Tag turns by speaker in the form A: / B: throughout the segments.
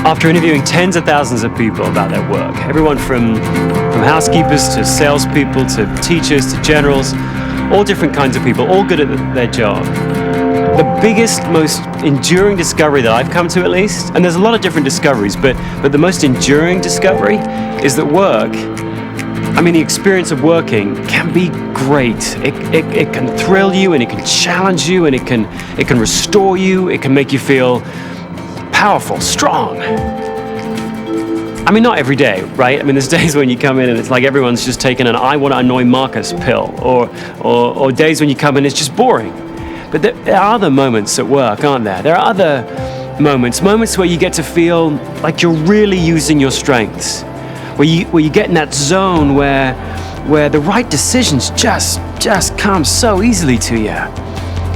A: After interviewing tens of thousands of people about their work, everyone from housekeepers to salespeople to teachers to generals, all different kinds of people, all good at their job, the biggest, most enduring discovery that I've come to, at least, and there's a lot of different discoveries, but the most enduring discovery is that work, the experience of working can be great. It can thrill you, and it can challenge you, and it can restore you, it can make you feel powerful, strong. Not every day, right? There's days when you come in and it's like everyone's just taken an I want to annoy Marcus pill, or days when you come in it's just boring. But there are other moments at work, aren't there? There are other moments where you get to feel like you're really using your strengths, where you get in that zone where the right decisions just come so easily to you.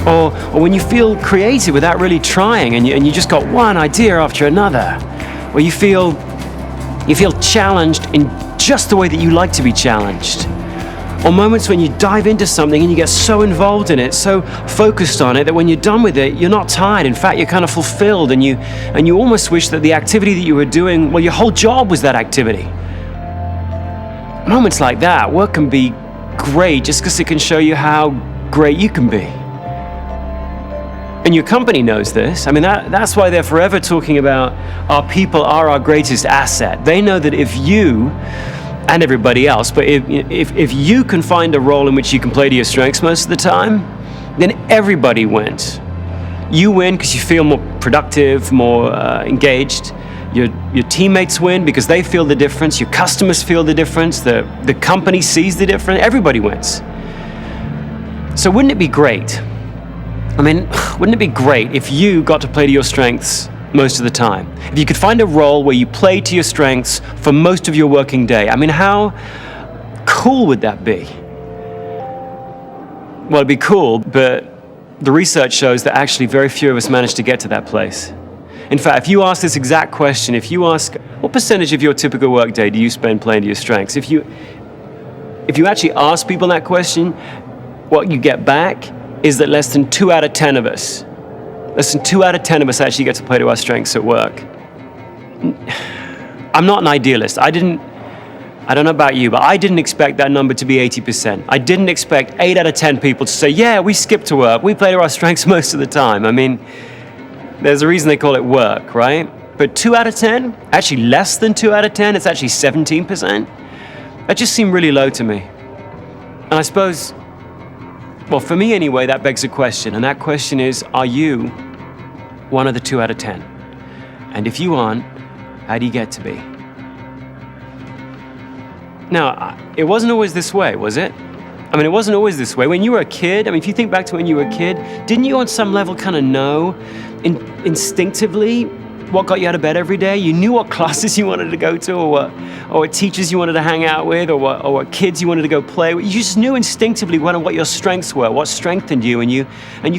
A: Or when you feel creative without really trying, and you just got one idea after another, where you feel challenged in just the way that you like to be challenged. Or moments when you dive into something and you get so involved in it, so focused on it, that when you're done with it, you're not tired. In fact, you're kind of fulfilled, and you almost wish that the activity that you were doing, your whole job was that activity. Moments like that, work can be great just because it can show you how great you can be. And your company knows this. That's why they're forever talking about our people are our greatest asset. They know that if you, and everybody else, but if you can find a role in which you can play to your strengths most of the time, then everybody wins. You win because you feel more productive, more engaged. Your teammates win because they feel the difference. Your customers feel the difference. The company sees the difference. Everybody wins. So wouldn't it be great? Wouldn't it be great if you got to play to your strengths most of the time? If you could find a role where you play to your strengths for most of your working day. How cool would that be? Well, it'd be cool, but the research shows that actually very few of us manage to get to that place. In fact, if you ask this exact question, if you ask, what percentage of your typical work day do you spend playing to your strengths? If you actually ask people that question, what you get back is that less than 2 out of 10 of us actually get to play to our strengths at work. I'm not an idealist. I don't know about you, but I didn't expect that number to be 80%. I didn't expect 8 out of 10 people to say, yeah, we skip to work. We play to our strengths most of the time. There's a reason they call it work, right? But 2 out of 10, actually less than 2 out of 10, it's actually 17%. That just seemed really low to me. And I suppose, well, for me anyway, that begs a question. And that question is, are you one of the 2 out of 10? And if you aren't, how do you get to be? Now, it wasn't always this way, was it? It wasn't always this way. When you were a kid, if you think back to when you were a kid, didn't you on some level kind of know instinctively what got you out of bed every day? You knew what classes you wanted to go to, or what teachers you wanted to hang out with, or what kids you wanted to go play with. You just knew instinctively what your strengths were, what strengthened you, and you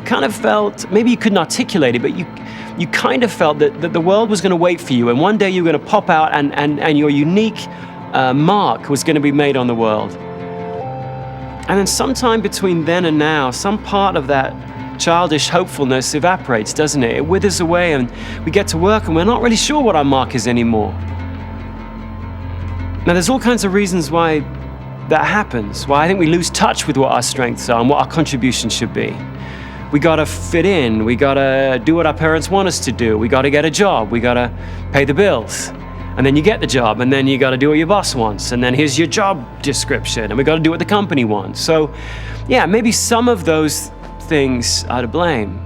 A: kind of felt, maybe you couldn't articulate it, but you kind of felt that the world was going to wait for you, and one day you were going to pop out and your unique mark was going to be made on the world. And then sometime between then and now, some part of that childish hopefulness evaporates, doesn't it? It withers away, and we get to work and we're not really sure what our mark is anymore. Now, there's all kinds of reasons why that happens, why I think we lose touch with what our strengths are and what our contribution should be. We gotta fit in, we gotta do what our parents want us to do, we gotta get a job, we gotta pay the bills. And then you get the job, and then you got to do what your boss wants, and then here's your job description, and we got to do what the company wants. So, yeah, maybe some of those things are to blame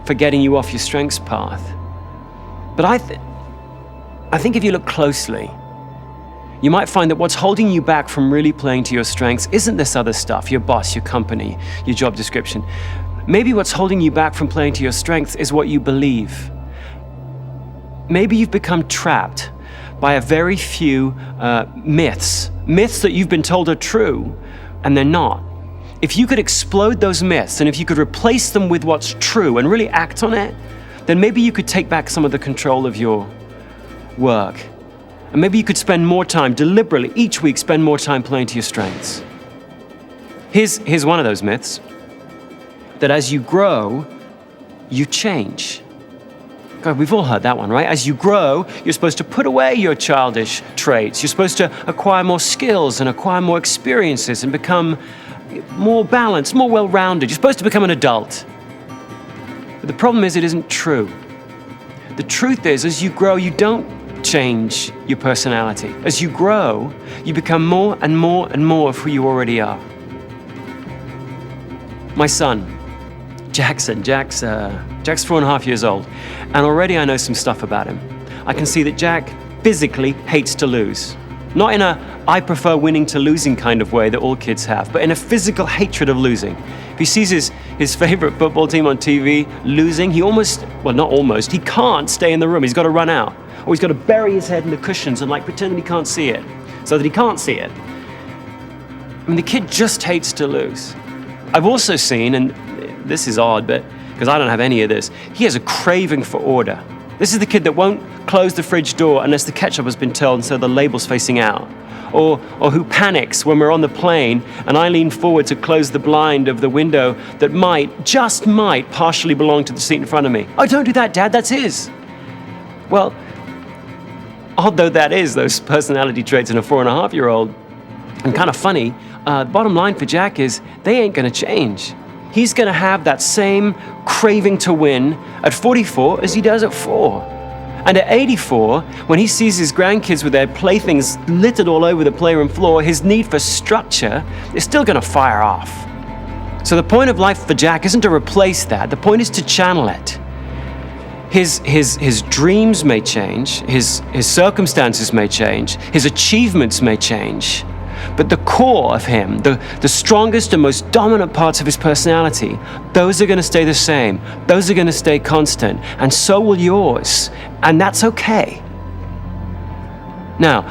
A: for getting you off your strengths path. But I think if you look closely, you might find that what's holding you back from really playing to your strengths isn't this other stuff, your boss, your company, your job description. Maybe what's holding you back from playing to your strengths is what you believe. Maybe you've become trapped by a very few myths that you've been told are true, and they're not. If you could explode those myths, and if you could replace them with what's true and really act on it, then maybe you could take back some of the control of your work. And maybe you could spend more time, deliberately, each week, spend more time playing to your strengths. Here's one of those myths, that as you grow, you change. God, we've all heard that one, right? As you grow, you're supposed to put away your childish traits. You're supposed to acquire more skills and acquire more experiences and become more balanced, more well-rounded. You're supposed to become an adult. But the problem is it isn't true. The truth is, as you grow, you don't change your personality. As you grow, you become more and more and more of who you already are. My son, Jackson, Jack's 4.5 years old, and already I know some stuff about him. I can see that Jack physically hates to lose. Not in a I prefer winning to losing kind of way that all kids have, but in a physical hatred of losing. If he sees his favorite football team on TV losing, he he can't stay in the room. He's got to run out. Or he's got to bury his head in the cushions and pretend that he can't see it, so that he can't see it. I mean, the kid just hates to lose. I've also seen, and this is odd, but because I don't have any of this, he has a craving for order. This is the kid that won't close the fridge door unless the ketchup has been turned so the label's facing out. Or who panics when we're on the plane and I lean forward to close the blind of the window that just might, partially belong to the seat in front of me. Oh, don't do that, Dad, that's his. Well, odd though that is, those personality traits in a 4.5-year-old, and kind of funny, the bottom line for Jack is they ain't gonna change. He's gonna have that same craving to win at 44 as he does at 4. And at 84, when he sees his grandkids with their playthings littered all over the playroom floor, his need for structure is still gonna fire off. So the point of life for Jack isn't to replace that, the point is to channel it. His dreams may change, his circumstances may change, his achievements may change, but the core of him, the strongest and most dominant parts of his personality, those are going to stay the same. Those are going to stay constant, and so will yours, and that's okay. Now,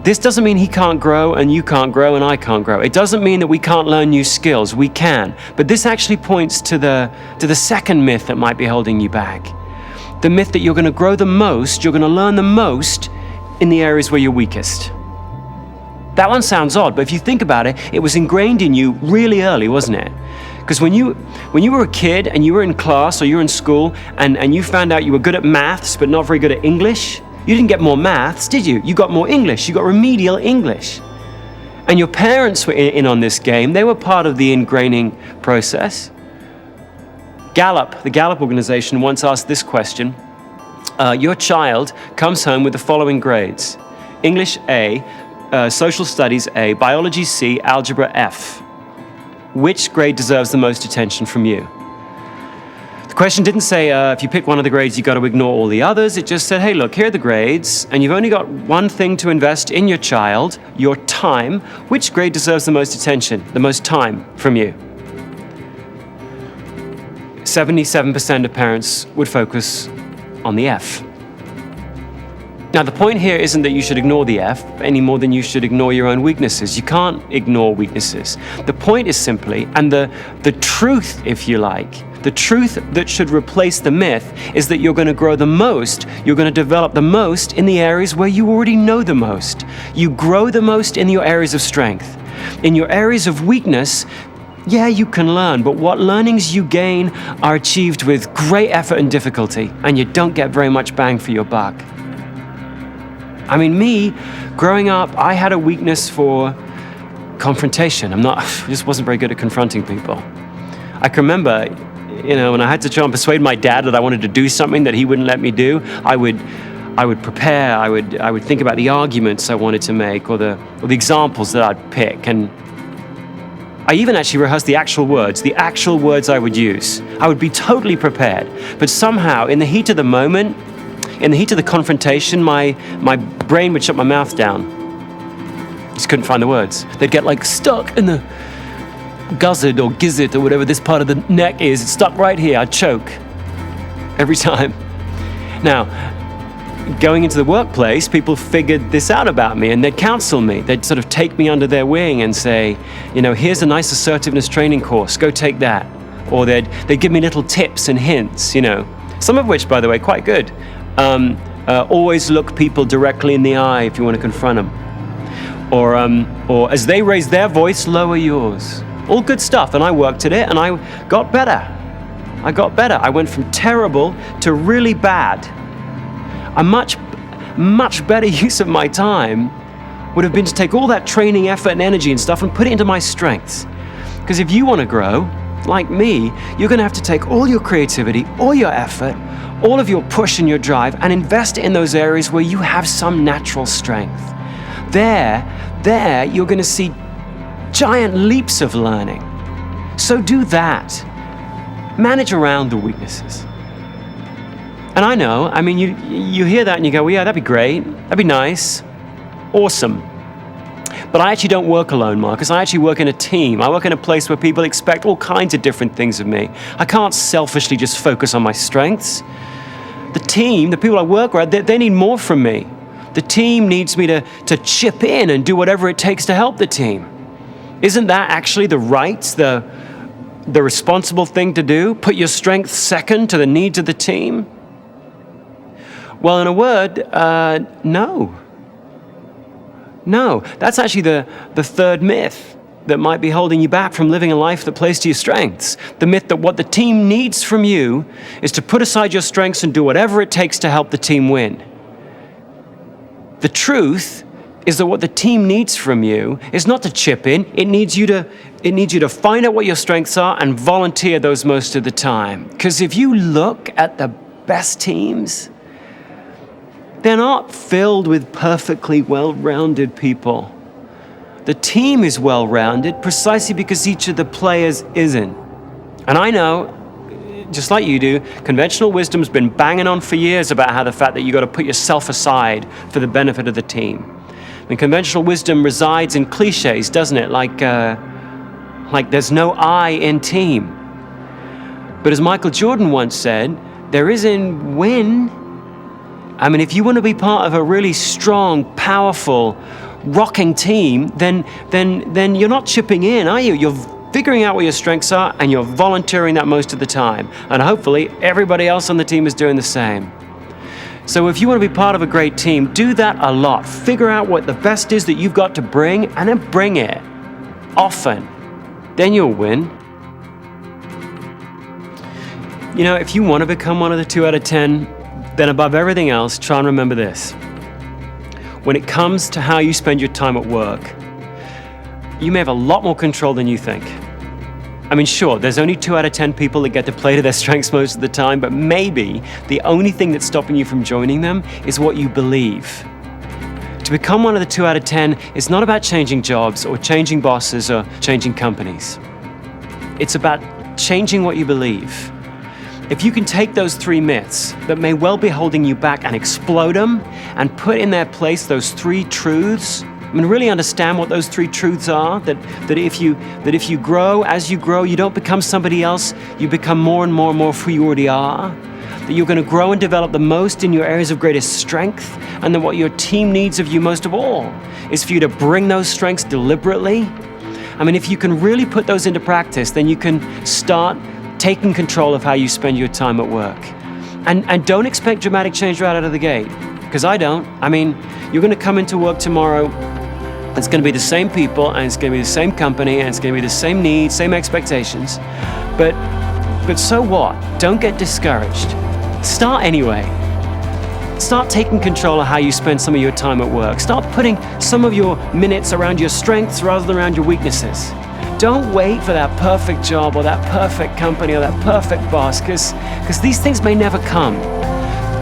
A: this doesn't mean he can't grow and you can't grow and I can't grow. It doesn't mean that we can't learn new skills. We can. But this actually points to the second myth that might be holding you back. The myth that you're going to grow the most, you're going to learn the most in the areas where you're weakest. That one sounds odd, but if you think about it, it was ingrained in you really early, wasn't it? Because when you were a kid and you were in class or you were in school and you found out you were good at maths but not very good at English, you didn't get more maths, did you? You got more English. You got remedial English. And your parents were in on this game. They were part of the ingraining process. The Gallup organization once asked this question. Your child comes home with the following grades. English A, Social Studies A, Biology C, Algebra F. Which grade deserves the most attention from you? The question didn't say if you pick one of the grades, you've got to ignore all the others. It just said, hey, look, here are the grades, and you've only got one thing to invest in your child, your time. Which grade deserves the most attention, the most time from you? 77% of parents would focus on the F. Now, the point here isn't that you should ignore the F any more than you should ignore your own weaknesses. You can't ignore weaknesses. The point is simply, and the truth, if you like, the truth that should replace the myth is that you're going to grow the most, you're going to develop the most in the areas where you already know the most. You grow the most in your areas of strength. In your areas of weakness, yeah, you can learn, but what learnings you gain are achieved with great effort and difficulty, and you don't get very much bang for your buck. I mean, me, growing up, I had a weakness for confrontation. I just wasn't very good at confronting people. I can remember, when I had to try and persuade my dad that I wanted to do something that he wouldn't let me do, I would prepare, I would think about the arguments I wanted to make or the examples that I'd pick, and I even actually rehearsed the actual words I would use. I would be totally prepared, but somehow in the heat of the moment, in the heat of the confrontation, my brain would shut my mouth down. Just couldn't find the words. They'd get stuck in the guzzard or gizzard or whatever this part of the neck is. It's stuck right here. I'd choke every time. Now, going into the workplace, people figured this out about me and they'd counsel me. They'd sort of take me under their wing and say, here's a nice assertiveness training course, go take that. Or they'd give me little tips and hints, some of which, by the way, quite good. Always look people directly in the eye if you want to confront them. Or as they raise their voice, lower yours. All good stuff, and I worked at it and I got better. I got better. I went from terrible to really bad. A much better use of my time would have been to take all that training, effort, and energy and stuff and put it into my strengths. Because if you want to grow, like me, you're going to have to take all your creativity, all your effort, all of your push and your drive, and invest it in those areas where you have some natural strength. There, you're going to see giant leaps of learning. So do that. Manage around the weaknesses. And I know, I mean, you hear that and you go, well, yeah, that'd be great. That'd be nice. Awesome. But I actually don't work alone, Marcus. I actually work in a team. I work in a place where people expect all kinds of different things of me. I can't selfishly just focus on my strengths. The team, the people I work with, they need more from me. The team needs me to chip in and do whatever it takes to help the team. Isn't that actually the responsible thing to do? Put your strengths second to the needs of the team? Well, in a word, no. No, that's actually the third myth that might be holding you back from living a life that plays to your strengths. The myth that what the team needs from you is to put aside your strengths and do whatever it takes to help the team win. The truth is that what the team needs from you is not to chip in. It needs you to find out what your strengths are and volunteer those most of the time. Because if you look at the best teams, they're not filled with perfectly well-rounded people. The team is well-rounded precisely because each of the players isn't. And I know, just like you do, conventional wisdom's been banging on for years about how the fact that you got to put yourself aside for the benefit of the team. I mean, conventional wisdom resides in cliches, doesn't it? Like there's no I in team. But as Michael Jordan once said, there is in win. I mean, if you want to be part of a really strong, powerful, rocking team, then you're not chipping in, are you? You're figuring out what your strengths are and you're volunteering that most of the time. And hopefully everybody else on the team is doing the same. So if you want to be part of a great team, do that a lot. Figure out what the best is that you've got to bring and then bring it often. Then you'll win. You know, if you want to become one of the 2 out of 10, then above everything else, try and remember this. When it comes to how you spend your time at work, you may have a lot more control than you think. I mean, sure, there's only 2 out of 10 people that get to play to their strengths most of the time, but maybe the only thing that's stopping you from joining them is what you believe. To become one of the 2 out of 10 is not about changing jobs or changing bosses or changing companies. It's about changing what you believe. If you can take those 3 myths that may well be holding you back and explode them and put in their place those 3 truths, I mean, really understand what those 3 truths are, that if you grow, as you grow, you don't become somebody else, you become more and more and more of who you already are, that you're going to grow and develop the most in your areas of greatest strength, and that what your team needs of you most of all is for you to bring those strengths deliberately. I mean, if you can really put those into practice, then you can start taking control of how you spend your time at work. And don't expect dramatic change right out of the gate, because I don't. I mean, you're going to come into work tomorrow, it's going to be the same people, and it's going to be the same company, and it's going to be the same needs, same expectations. But so what? Don't get discouraged. Start anyway. Start taking control of how you spend some of your time at work. Start putting some of your minutes around your strengths rather than around your weaknesses. Don't wait for that perfect job or that perfect company or that perfect boss, because these things may never come.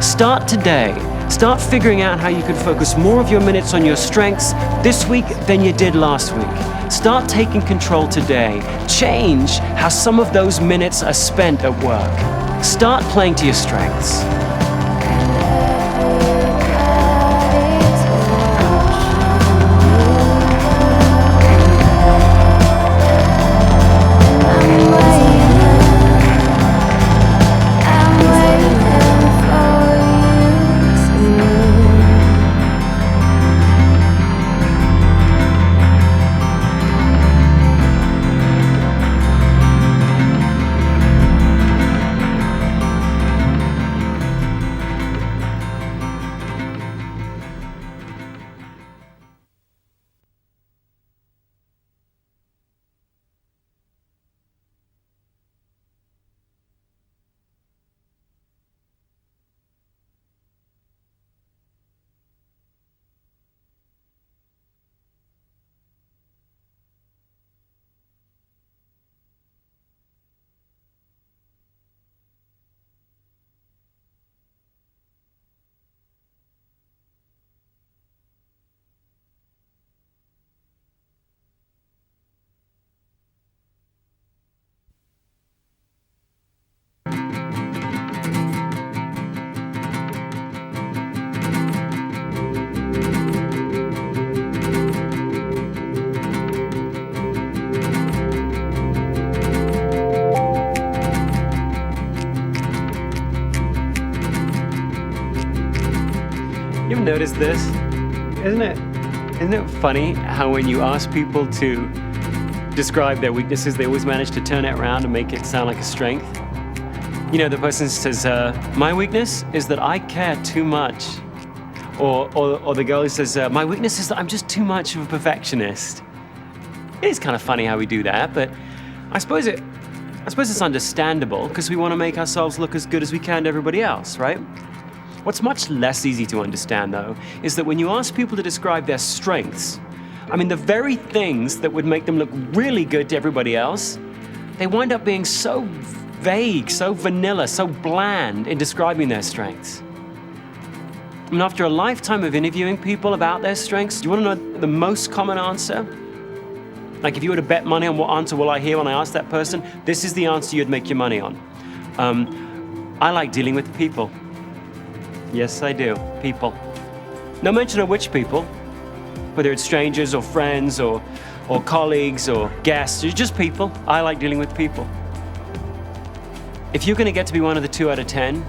A: Start today. Start figuring out how you can focus more of your minutes on your strengths this week than you did last week. Start taking control today. Change how some of those minutes are spent at work. Start playing to your strengths. noticed this? Isn't it funny how when you ask people to describe their weaknesses, they always manage to turn it around and make it sound like a strength? You know, the person says, my weakness is that I care too much. Or the girl who says, my weakness is that I'm just too much of a perfectionist. It is kind of funny how we do that, but I suppose it's understandable because we want to make ourselves look as good as we can to everybody else, right? What's much less easy to understand, though, is that when you ask people to describe their strengths, I mean, the very things that would make them look really good to everybody else, they wind up being so vague, so vanilla, so bland in describing their strengths. I mean, after a lifetime of interviewing people about their strengths, do you want to know the most common answer? Like if you were to bet money on what answer will I hear when I ask that person, this is the answer you'd make your money on. I like dealing with people. Yes, I do. People. No mention of which people, whether it's strangers or friends or colleagues or guests, it's just people. I like dealing with people. If you're going to get to be one of the 2 out of 10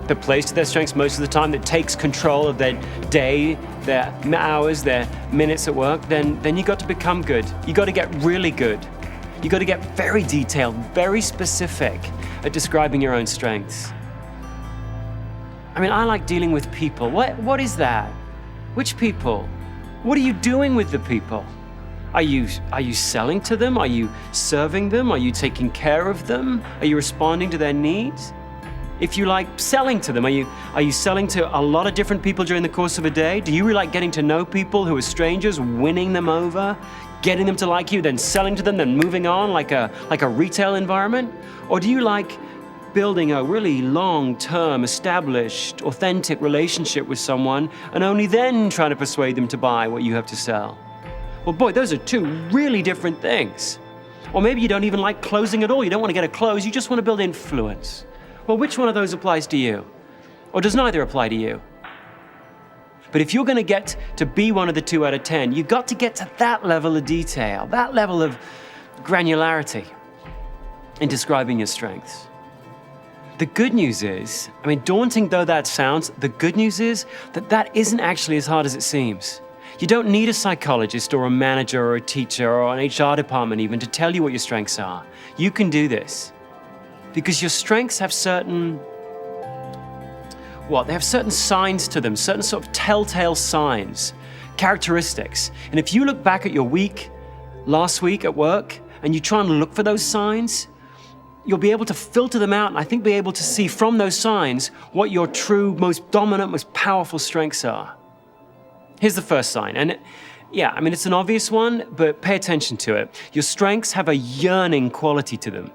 A: that plays to their strengths most of the time, that takes control of their day, their hours, their minutes at work, then you got to become good. You got to get really good. You got to get very detailed, very specific at describing your own strengths. I mean, I like dealing with people. What is that? Which people? What are you doing with the people? Are you selling to them? Are you serving them? Are you taking care of them? Are you responding to their needs? If you like selling to them, are you selling to a lot of different people during the course of a day? Do you really like getting to know people who are strangers, winning them over, getting them to like you, then selling to them, then moving on like a retail environment? Or do you like building a really long-term, established, authentic relationship with someone and only then trying to persuade them to buy what you have to sell? Well, boy, those are 2 really different things. Or maybe you don't even like closing at all. You don't want to get a close. You just want to build influence. Well, which one of those applies to you? Or does neither apply to you? But if you're going to get to be one of the 2 out of 10, you've got to get to that level of detail, that level of granularity in describing your strengths. The good news is, I mean, daunting though that sounds, the good news is that isn't actually as hard as it seems. You don't need a psychologist or a manager or a teacher or an HR department even to tell you what your strengths are. You can do this because your strengths have certain signs to them, certain sort of telltale signs, characteristics. And if you look back at your week, last week at work, and you try and look for those signs, you'll be able to filter them out and I think be able to see from those signs what your true, most dominant, most powerful strengths are. Here's the first sign, and it's an obvious one, but pay attention to it. Your strengths have a yearning quality to them.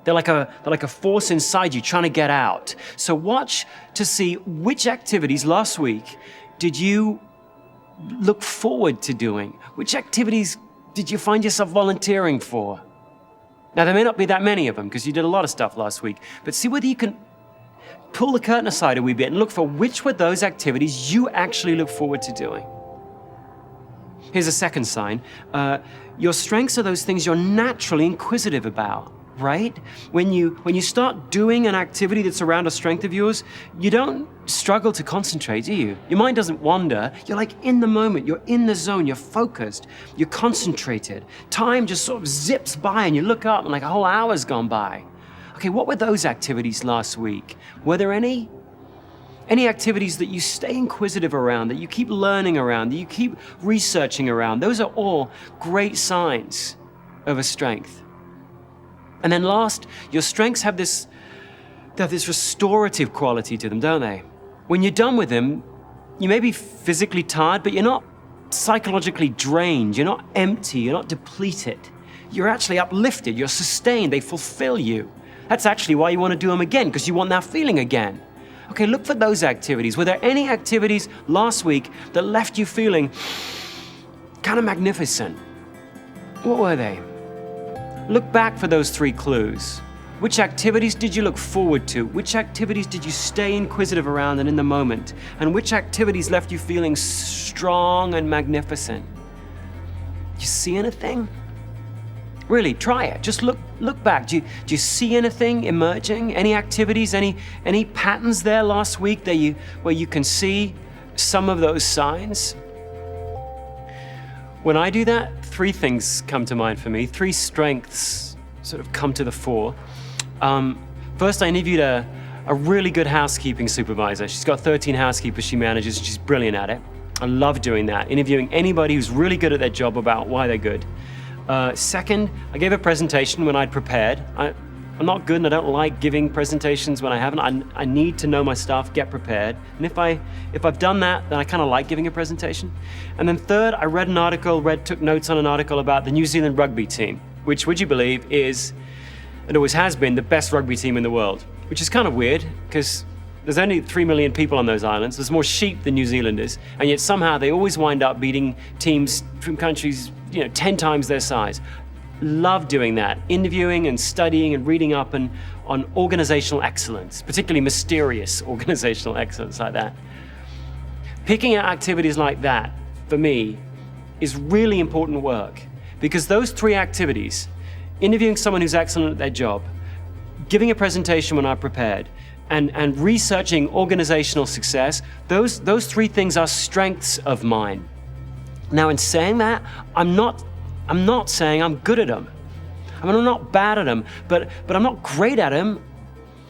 A: They're like a force inside you trying to get out. So watch to see which activities last week did you look forward to doing? Which activities did you find yourself volunteering for? Now, there may not be that many of them because you did a lot of stuff last week, but see whether you can pull the curtain aside a wee bit and look for which were those activities you actually look forward to doing. Here's a second sign. Your strengths are those things you're naturally inquisitive about, right? When you start doing an activity that's around a strength of yours, you don't struggle to concentrate, do you? Your mind doesn't wander. You're like in the moment, you're in the zone, you're focused, you're concentrated. Time just sort of zips by and you look up and like a whole hour's gone by. Okay, what were those activities last week? Were there any activities that you stay inquisitive around, that you keep learning around, that you keep researching around? Those are all great signs of a strength. And then last, your strengths have this restorative quality to them, don't they? When you're done with them, you may be physically tired, but you're not psychologically drained, you're not empty, you're not depleted. You're actually uplifted, you're sustained, they fulfill you. That's actually why you want to do them again, because you want that feeling again. Okay, look for those activities. Were there any activities last week that left you feeling kind of magnificent? What were they? Look back for those 3 clues. Which activities did you look forward to? Which activities did you stay inquisitive around and in the moment? And which activities left you feeling strong and magnificent? You see anything? Really, try it. Just look back. Do you see anything emerging? Any activities, any patterns there last week where you can see some of those signs, when I do that, three things come to mind for me. Three strengths sort of come to the fore. First, I interviewed a really good housekeeping supervisor. She's got 13 housekeepers she manages, and she's brilliant at it. I love doing that, interviewing anybody who's really good at their job about why they're good. Second, I gave a presentation when I'd prepared. I'm not good and I don't like giving presentations when I haven't. I need to know my stuff, get prepared. And if I've done that, then I kind of like giving a presentation. And then third, I read an article, took notes on an article about the New Zealand rugby team, which, would you believe, is, and always has been, the best rugby team in the world, which is kind of weird because there's only 3 million people on those islands. There's more sheep than New Zealanders, and yet somehow they always wind up beating teams from countries, 10 times their size. Love doing that, interviewing and studying and reading up on organizational excellence, particularly mysterious organizational excellence like that. Picking out activities like that, for me, is really important work because those 3 activities, interviewing someone who's excellent at their job, giving a presentation when I'm prepared, and researching organizational success, those 3 things are strengths of mine. Now, in saying that, I'm not saying I'm good at them. I mean, I'm not bad at them, but I'm not great at them.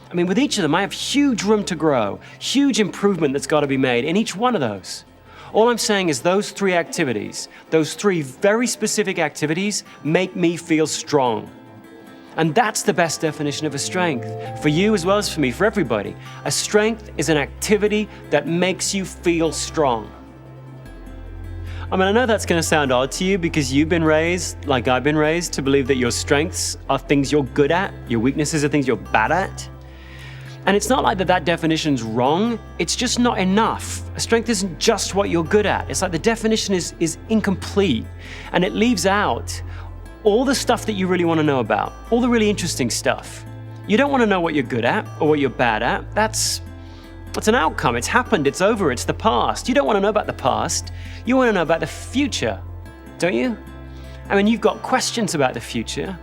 A: I mean, with each of them, I have huge room to grow, huge improvement that's got to be made in each one of those. All I'm saying is those 3 activities, those 3 very specific activities, make me feel strong. And that's the best definition of a strength, for you as well as for me, for everybody. A strength is an activity that makes you feel strong. I mean, I know that's going to sound odd to you because you've been raised, like I've been raised, to believe that your strengths are things you're good at, your weaknesses are things you're bad at. And it's not like that definition's wrong, it's just not enough. A strength isn't just what you're good at. It's like the definition is incomplete, and it leaves out all the stuff that you really want to know about, all the really interesting stuff. You don't want to know what you're good at or what you're bad at. That's an outcome. It's happened. It's over. It's the past. You don't want to know about the past. You want to know about the future, don't you? I mean, you've got questions about the future.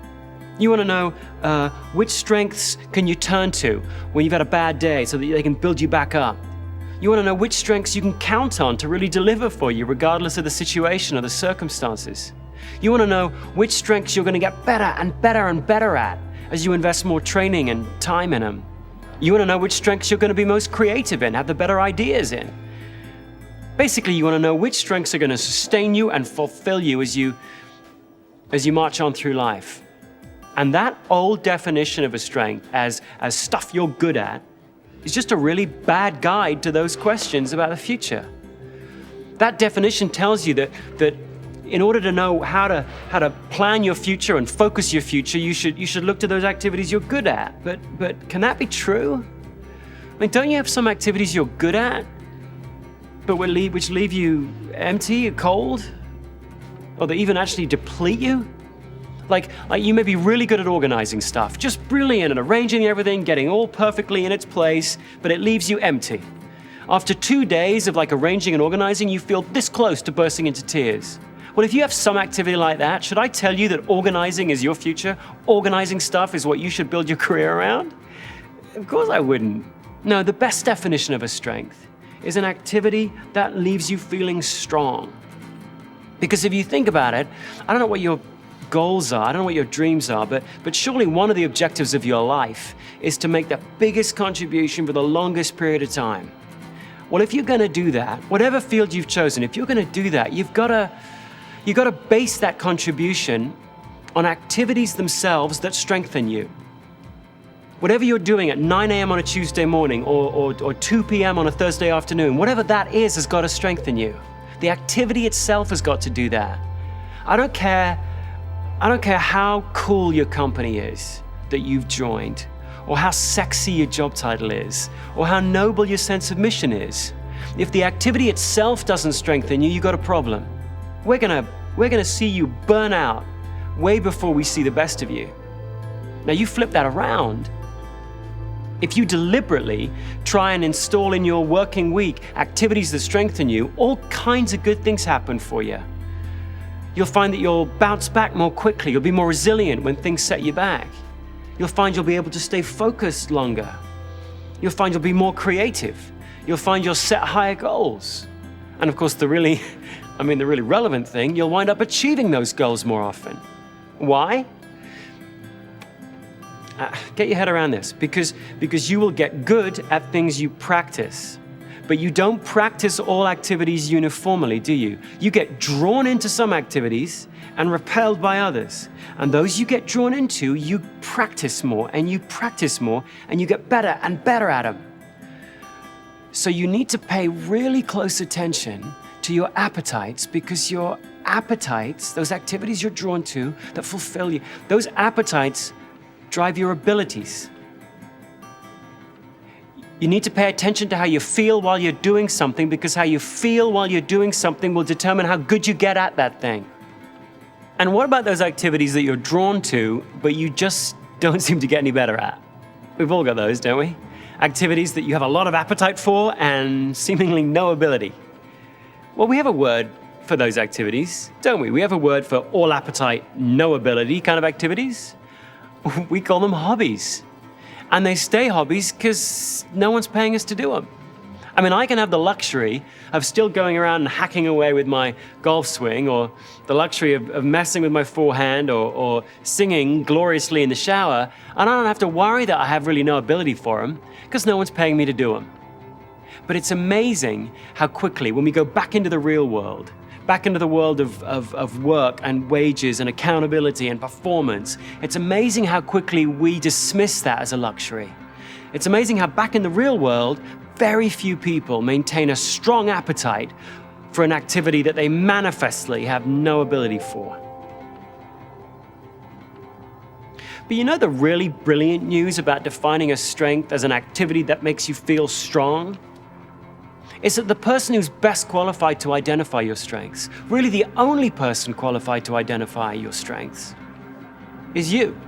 A: You want to know which strengths can you turn to when you've had a bad day so that they can build you back up. You want to know which strengths you can count on to really deliver for you regardless of the situation or the circumstances. You want to know which strengths you're going to get better and better and better at as you invest more training and time in them. You want to know which strengths you're going to be most creative in, have the better ideas in. Basically, you want to know which strengths are going to sustain you and fulfill you as you march on through life. And that old definition of a strength as stuff you're good at is just a really bad guide to those questions about the future. That definition tells you that in order to know how to plan your future and focus your future, you should look to those activities you're good at. But can that be true? I mean, don't you have some activities you're good at, but which leave you empty, cold, or that even actually deplete you? Like you may be really good at organizing stuff, just brilliant at arranging everything, getting all perfectly in its place, but it leaves you empty. After 2 days of arranging and organizing, you feel this close to bursting into tears. Well, if you have some activity like that, should I tell you that organizing is your future? Organizing stuff is what you should build your career around? Of course I wouldn't. No, the best definition of a strength is an activity that leaves you feeling strong. Because if you think about it, I don't know what your goals are, I don't know what your dreams are, but surely one of the objectives of your life is to make the biggest contribution for the longest period of time. Well, if you're going to do that, whatever field you've chosen, if you're going to do that, you've got to base that contribution on activities themselves that strengthen you. Whatever you're doing at 9 a.m. on a Tuesday morning or 2 p.m. on a Thursday afternoon, whatever that is has got to strengthen you. The activity itself has got to do that. I don't care how cool your company is that you've joined, or how sexy your job title is, or how noble your sense of mission is. If the activity itself doesn't strengthen you, you've got a problem. We're gonna see you burn out way before we see the best of you. Now you flip that around. If you deliberately try and install in your working week activities that strengthen you, all kinds of good things happen for you. You'll find that you'll bounce back more quickly. You'll be more resilient when things set you back. You'll find you'll be able to stay focused longer. You'll find you'll be more creative. you'll find you'll set higher goals. And of course, the really relevant thing, you'll wind up achieving those goals more often. Why? Get your head around this, because you will get good at things you practice. But you don't practice all activities uniformly, do you? You get drawn into some activities and repelled by others. And those you get drawn into, you practice more, and you practice more, and you get better and better at them. So you need to pay really close attention to your appetites, because your appetites, those activities you're drawn to that fulfill you, those appetites drive your abilities. You need to pay attention to how you feel while you're doing something, because how you feel while you're doing something will determine how good you get at that thing. And what about those activities that you're drawn to, but you just don't seem to get any better at? We've all got those, don't we? Activities that you have a lot of appetite for and seemingly no ability. Well, we have a word for those activities, don't we? We have a word for all appetite, no ability kind of activities. We call them hobbies. And they stay hobbies because no one's paying us to do them. I mean, I can have the luxury of still going around and hacking away with my golf swing, or the luxury of messing with my forehand, or singing gloriously in the shower, and I don't have to worry that I have really no ability for them because no one's paying me to do them. But it's amazing how quickly, when we go back into the real world, back into the world of work and wages and accountability and performance, it's amazing how quickly we dismiss that as a luxury. It's amazing how back in the real world, very few people maintain a strong appetite for an activity that they manifestly have no ability for. But you know the really brilliant news about defining a strength as an activity that makes you feel strong? Is that the person who's best qualified to identify your strengths, really the only person qualified to identify your strengths, is you.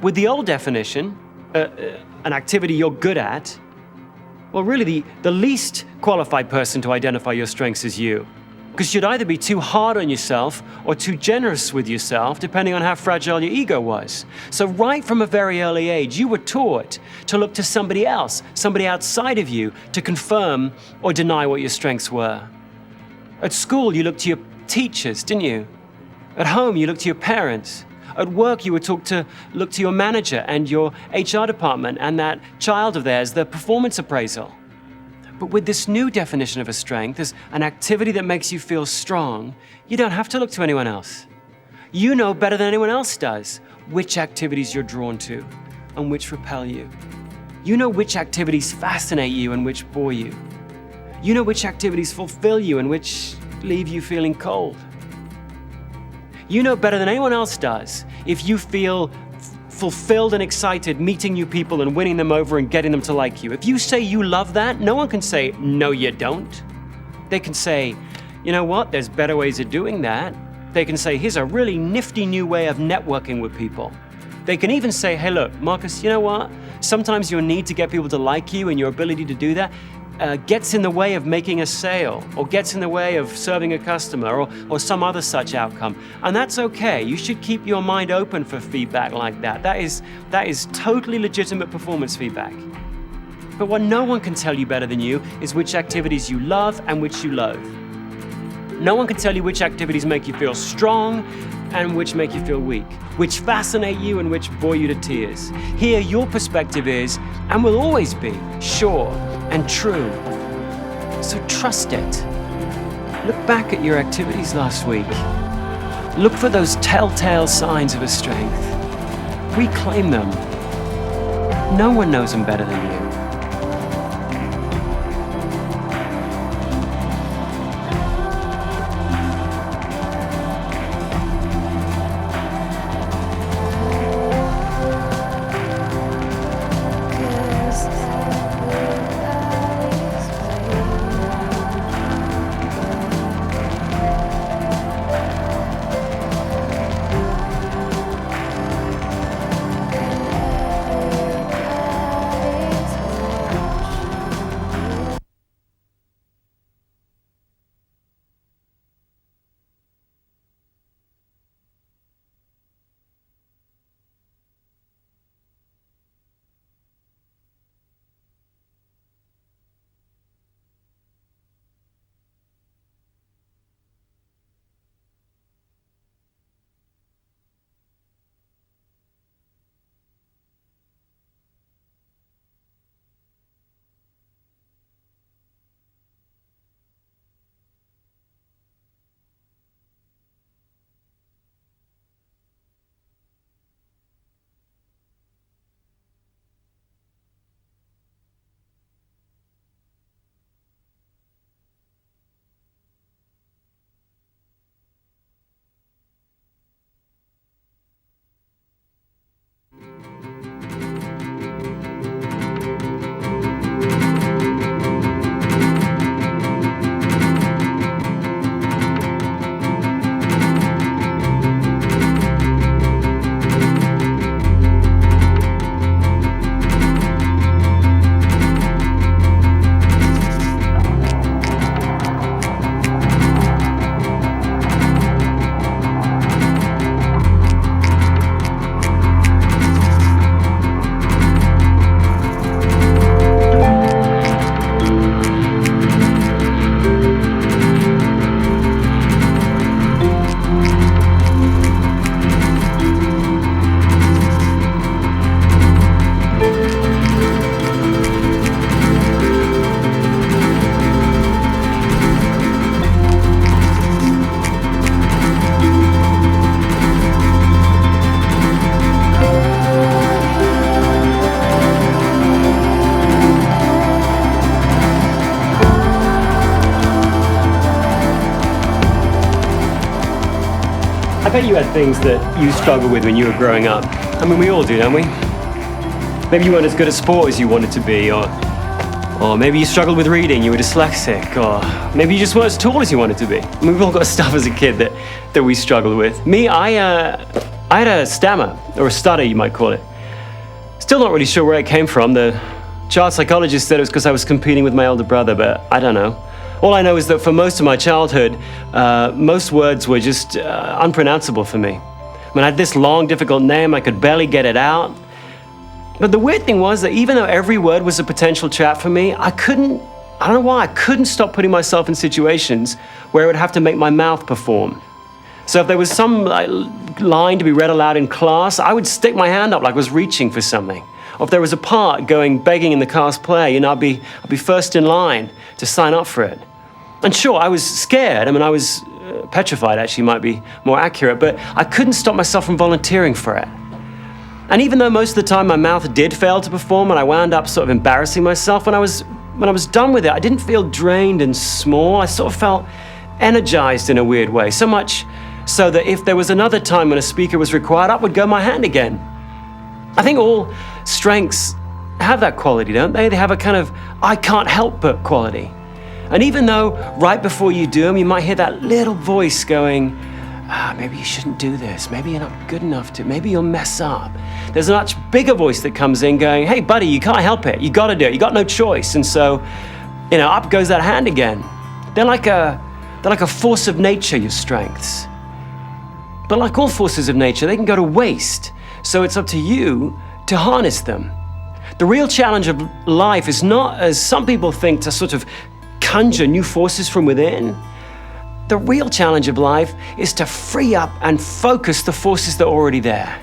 A: With the old definition, an activity you're good at, well, really the least qualified person to identify your strengths is you. Because you'd either be too hard on yourself or too generous with yourself, depending on how fragile your ego was. So right from a very early age, you were taught to look to somebody else, somebody outside of you, to confirm or deny what your strengths were. At school, you looked to your teachers, didn't you? At home, you looked to your parents. At work, you were taught to look to your manager and your HR department and that child of theirs, the performance appraisal. But with this new definition of a strength as an activity that makes you feel strong, you don't have to look to anyone else. You know better than anyone else does which activities you're drawn to and which repel you. You know which activities fascinate you and which bore you. You know which activities fulfill you and which leave you feeling cold. You know better than anyone else does if you feel fulfilled and excited meeting new people and winning them over and getting them to like you. If you say you love that, no one can say, no, you don't. They can say, you know what, there's better ways of doing that. They can say, here's a really nifty new way of networking with people. They can even say, hey, look, Marcus, you know what? Sometimes your need to get people to like you and your ability to do that gets in the way of making a sale, or gets in the way of serving a customer, or some other such outcome. And that's okay. You should keep your mind open for feedback like that. That is totally legitimate performance feedback. But what no one can tell you better than you is which activities you love and which you loathe. No one can tell you which activities make you feel strong and which make you feel weak, which fascinate you and which bore you to tears. Here, your perspective is, and will always be, sure and true. So trust it. Look back at your activities last week. Look for those telltale signs of a strength. Reclaim them. No one knows them better than you. you had things that you struggled with when you were growing up. I mean, we all do, don't we? Maybe you weren't as good at sport as you wanted to be, or maybe you struggled with reading, you were dyslexic, or maybe you just weren't as tall as you wanted to be. I mean, we've all got stuff as a kid that we struggled with. Me, I had a stammer, or a stutter, you might call it. Still not really sure where it came from. The child psychologist said it was because I was competing with my older brother, but I don't know. All I know is that for most of my childhood, most words were just unpronounceable for me. I mean, I had this long, difficult name, I could barely get it out. But the weird thing was that even though every word was a potential trap for me, I don't know why, I couldn't stop putting myself in situations where I would have to make my mouth perform. So if there was some line to be read aloud in class, I would stick my hand up like I was reaching for something. Or if there was a part begging in the class play, I'd be first in line to sign up for it. And sure, I was scared. I mean, I was petrified, actually, might be more accurate, but I couldn't stop myself from volunteering for it. And even though most of the time my mouth did fail to perform and I wound up sort of embarrassing myself, when I was done with it, I didn't feel drained and small. I sort of felt energized in a weird way, so much so that if there was another time when a speaker was required, up would go my hand again. I think all strengths have that quality, don't they? They have a kind of I can't help but quality. And even though right before you do them, you might hear that little voice going, maybe you shouldn't do this. Maybe you're not good enough to, maybe you'll mess up. There's a much bigger voice that comes in going, hey buddy, you can't help it. You gotta do it, you got no choice. And so, up goes that hand again. They're like a force of nature, your strengths. But like all forces of nature, they can go to waste. So it's up to you to harness them. The real challenge of life is not, as some people think, to sort of conjure new forces from within. The real challenge of life is to free up and focus the forces that are already there.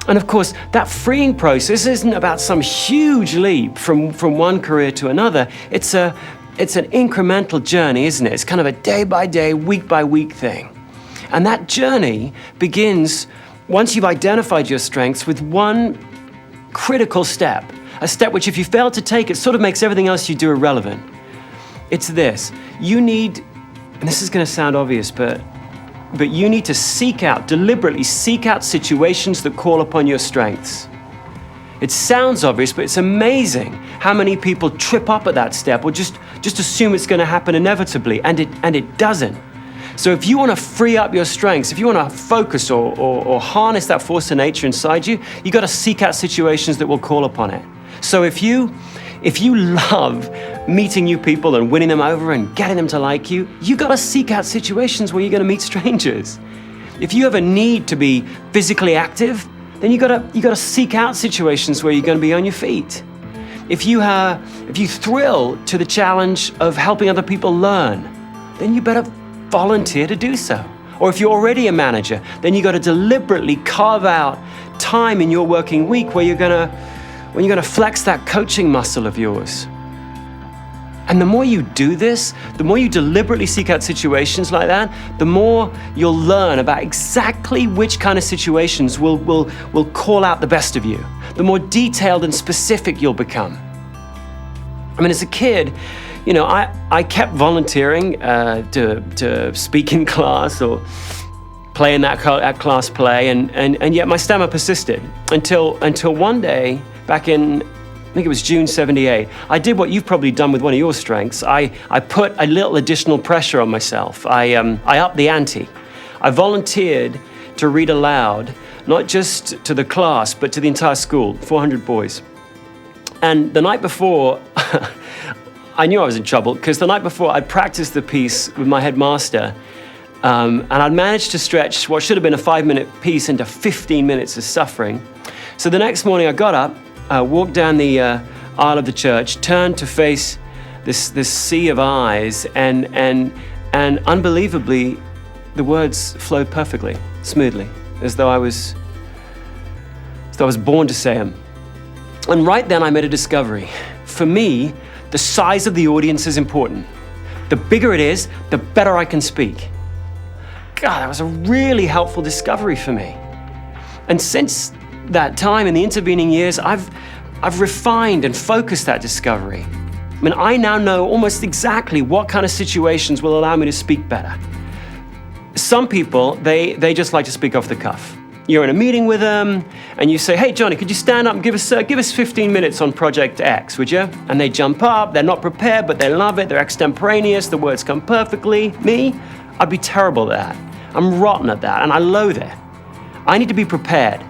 A: And of course, that freeing process isn't about some huge leap from one career to another. It's an incremental journey, isn't it? It's kind of a day by day, week by week thing. And that journey begins once you've identified your strengths with one critical step, a step which if you fail to take, it sort of makes everything else you do irrelevant. It's this: you need, and this is going to sound obvious, but you need to deliberately seek out situations that call upon your strengths. It sounds obvious, but it's amazing how many people trip up at that step or just assume it's going to happen inevitably, and it doesn't. So if you want to free up your strengths, if you want to focus or harness that force of nature inside you, you got to seek out situations that will call upon it. So if you love meeting new people and winning them over and getting them to like you, you got to seek out situations where you're going to meet strangers. If you have a need to be physically active, then you got to seek out situations where you're going to be on your feet. If you thrill to the challenge of helping other people learn, then you better volunteer to do so. Or if you're already a manager, then you got to deliberately carve out time in your working week where you're going to flex that coaching muscle of yours. And the more you do this, the more you deliberately seek out situations like that, the more you'll learn about exactly which kind of situations will call out the best of you, the more detailed and specific you'll become. I mean, as a kid, I kept volunteering to speak in class or play in that class play, and yet my stammer persisted until one day back in, I think it was June '78, I did what you've probably done with one of your strengths. I put a little additional pressure on myself. I upped the ante. I volunteered to read aloud, not just to the class, but to the entire school, 400 boys. And the night before, I knew I was in trouble because the night before I'd practiced the piece with my headmaster, and I'd managed to stretch what should have been a 5-minute piece into 15 minutes of suffering. So the next morning I got up, walked down the aisle of the church, turned to face this sea of eyes, and unbelievably, the words flowed perfectly, smoothly, as though I was born to say them. And right then I made a discovery. For me, the size of the audience is important. The bigger it is, the better I can speak. God, that was a really helpful discovery for me. And since that time, in the intervening years, I've refined and focused that discovery. I mean, I now know almost exactly what kind of situations will allow me to speak better. Some people, they just like to speak off the cuff. You're in a meeting with them, and you say, hey, Johnny, could you stand up and give us 15 minutes on Project X, would you? And they jump up, they're not prepared, but they love it, they're extemporaneous, the words come perfectly. Me, I'd be terrible at that. I'm rotten at that, and I loathe it. I need to be prepared.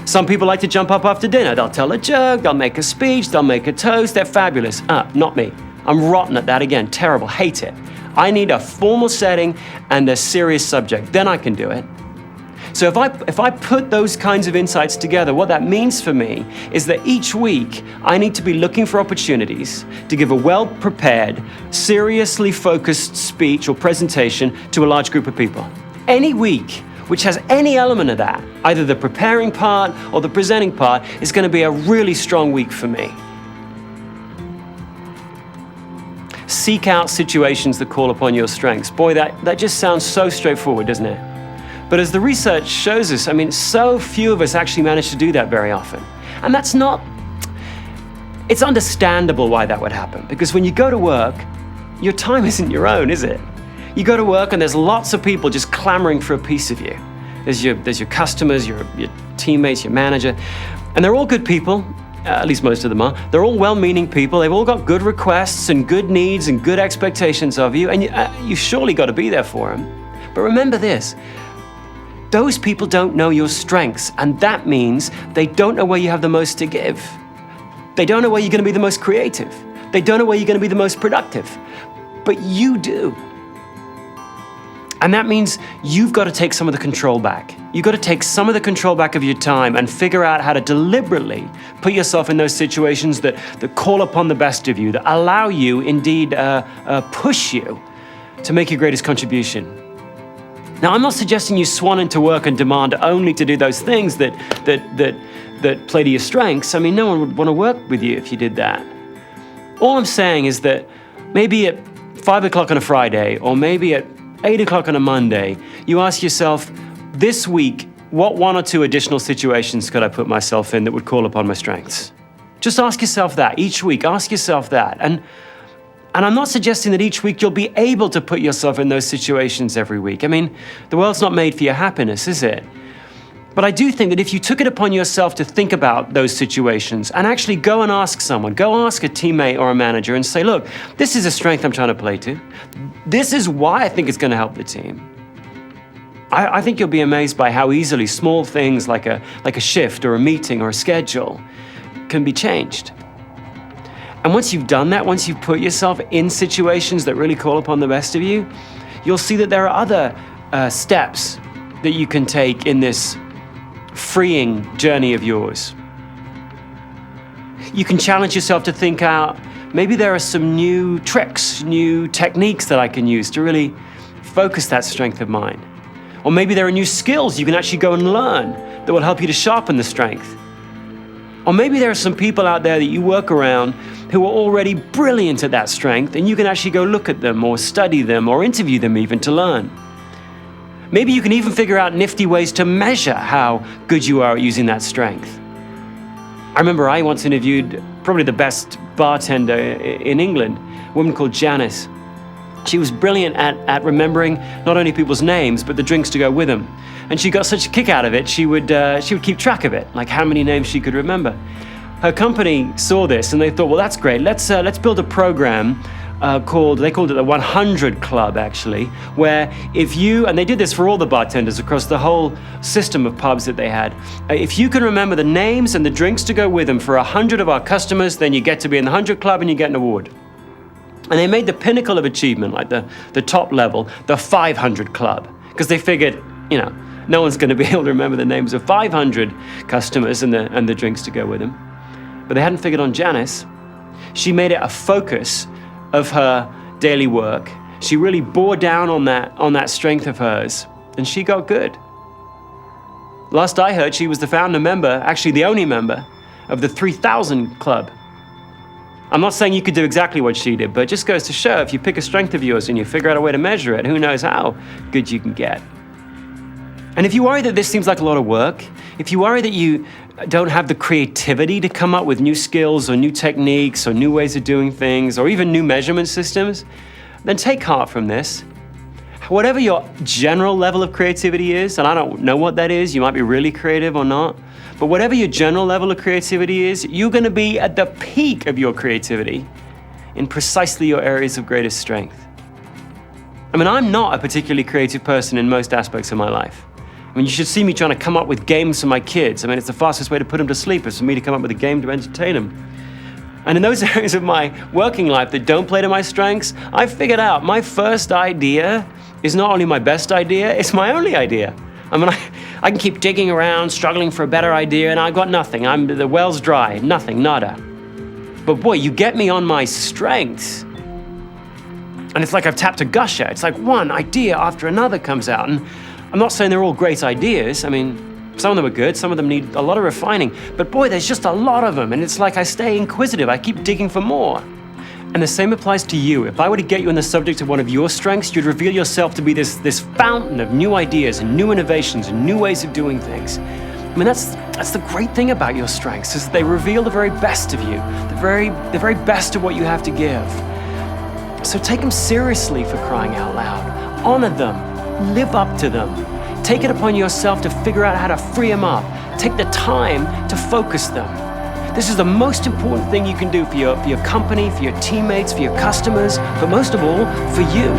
A: Some people like to jump up after dinner. They'll tell a joke, they'll make a speech, they'll make a toast, they're fabulous. Not me. I'm rotten at that again, terrible, hate it. I need a formal setting and a serious subject, then I can do it. So if I put those kinds of insights together, what that means for me is that each week I need to be looking for opportunities to give a well-prepared, seriously focused speech or presentation to a large group of people. Any week which has any element of that, either the preparing part or the presenting part, is going to be a really strong week for me. Seek out situations that call upon your strengths. Boy, that just sounds so straightforward, doesn't it? But as the research shows us, so few of us actually manage to do that very often. And it's understandable why that would happen. Because when you go to work, your time isn't your own, is it? You go to work and there's lots of people just clamoring for a piece of you. There's your customers, your teammates, your manager, and they're all good people, at least most of them are. They're all well-meaning people. They've all got good requests and good needs and good expectations of you, and you surely got to be there for them. But remember this, those people don't know your strengths, and that means they don't know where you have the most to give. They don't know where you're going to be the most creative. They don't know where you're going to be the most productive, but you do. And that means you've got to take some of the control back. You've got to take some of the control back of your time and figure out how to deliberately put yourself in those situations that call upon the best of you, that allow you, indeed push you to make your greatest contribution. Now, I'm not suggesting you swan into work and demand only to do those things that play to your strengths. No one would want to work with you if you did that. All I'm saying is that maybe at 5 o'clock on a Friday, or maybe at 8 o'clock on a Monday, you ask yourself, this week, what 1 or 2 additional situations could I put myself in that would call upon my strengths? Just ask yourself that each week, ask yourself that. And I'm not suggesting that each week you'll be able to put yourself in those situations every week. The world's not made for your happiness, is it? But I do think that if you took it upon yourself to think about those situations and actually go and ask someone, go ask a teammate or a manager and say, look, this is a strength I'm trying to play to. This is why I think it's going to help the team. I think you'll be amazed by how easily small things like a shift or a meeting or a schedule can be changed. And once you've done that, once you've put yourself in situations that really call upon the best of you, you'll see that there are other steps that you can take in this freeing journey of yours. You can challenge yourself to think out, maybe there are some new tricks, new techniques that I can use to really focus that strength of mine. Or maybe there are new skills you can actually go and learn that will help you to sharpen the strength. Or maybe there are some people out there that you work around who are already brilliant at that strength, and you can actually go look at them or study them or interview them even to learn. Maybe you can even figure out nifty ways to measure how good you are at using that strength. I remember I once interviewed probably the best bartender in England, a woman called Janice. She was brilliant at remembering not only people's names, but the drinks to go with them. And she got such a kick out of it, she would keep track of it, like how many names she could remember. Her company saw this and they thought, well, that's great. Let's build a program they called it the 100 Club, actually, where if you, and they did this for all the bartenders across the whole system of pubs that they had, if you can remember the names and the drinks to go with them for 100 of our customers, then you get to be in the 100 Club and you get an award. And they made the pinnacle of achievement, like the top level, the 500 Club, because they figured, no one's going to be able to remember the names of 500 customers and the drinks to go with them. But they hadn't figured on Janice. She made it a focus of her daily work. She really bore down on that strength of hers, and she got good. Last I heard, she was the founder member, actually the only member, of the 3000 Club. I'm not saying you could do exactly what she did, but it just goes to show if you pick a strength of yours and you figure out a way to measure it, who knows how good you can get. And if you worry that this seems like a lot of work, if you worry that you don't have the creativity to come up with new skills or new techniques or new ways of doing things or even new measurement systems, then take heart from this. whatever your general level of creativity is, and I don't know what that is, you might be really creative or not, but whatever your general level of creativity is, you're going to be at the peak of your creativity in precisely your areas of greatest strength. I mean, I'm not a particularly creative person in most aspects of my life. I mean, you should see me trying to come up with games for my kids. I mean, it's the fastest way to put them to sleep is for me to come up with a game to entertain them. And in those areas of my working life that don't play to my strengths, I figured out my first idea is not only my best idea, it's my only idea. I mean, I can keep digging around, struggling for a better idea, and I've got nothing. The well's dry, nothing, nada. But boy, you get me on my strengths, and it's like I've tapped a gusher. It's like one idea after another comes out. And I'm not saying they're all great ideas. I mean, some of them are good, some of them need a lot of refining. But boy, there's just a lot of them, and it's like I stay inquisitive. I keep digging for more. And the same applies to you. If I were to get you on the subject of one of your strengths, you'd reveal yourself to be this fountain of new ideas and new innovations and new ways of doing things. I mean, that's the great thing about your strengths, is that they reveal the very best of you, the very best of what you have to give. So take them seriously, for crying out loud. Honor them, live up to them. Take it upon yourself to figure out how to free them up. Take the time to focus them. This is the most important thing you can do for your company, for your teammates, for your customers, but most of all, for you.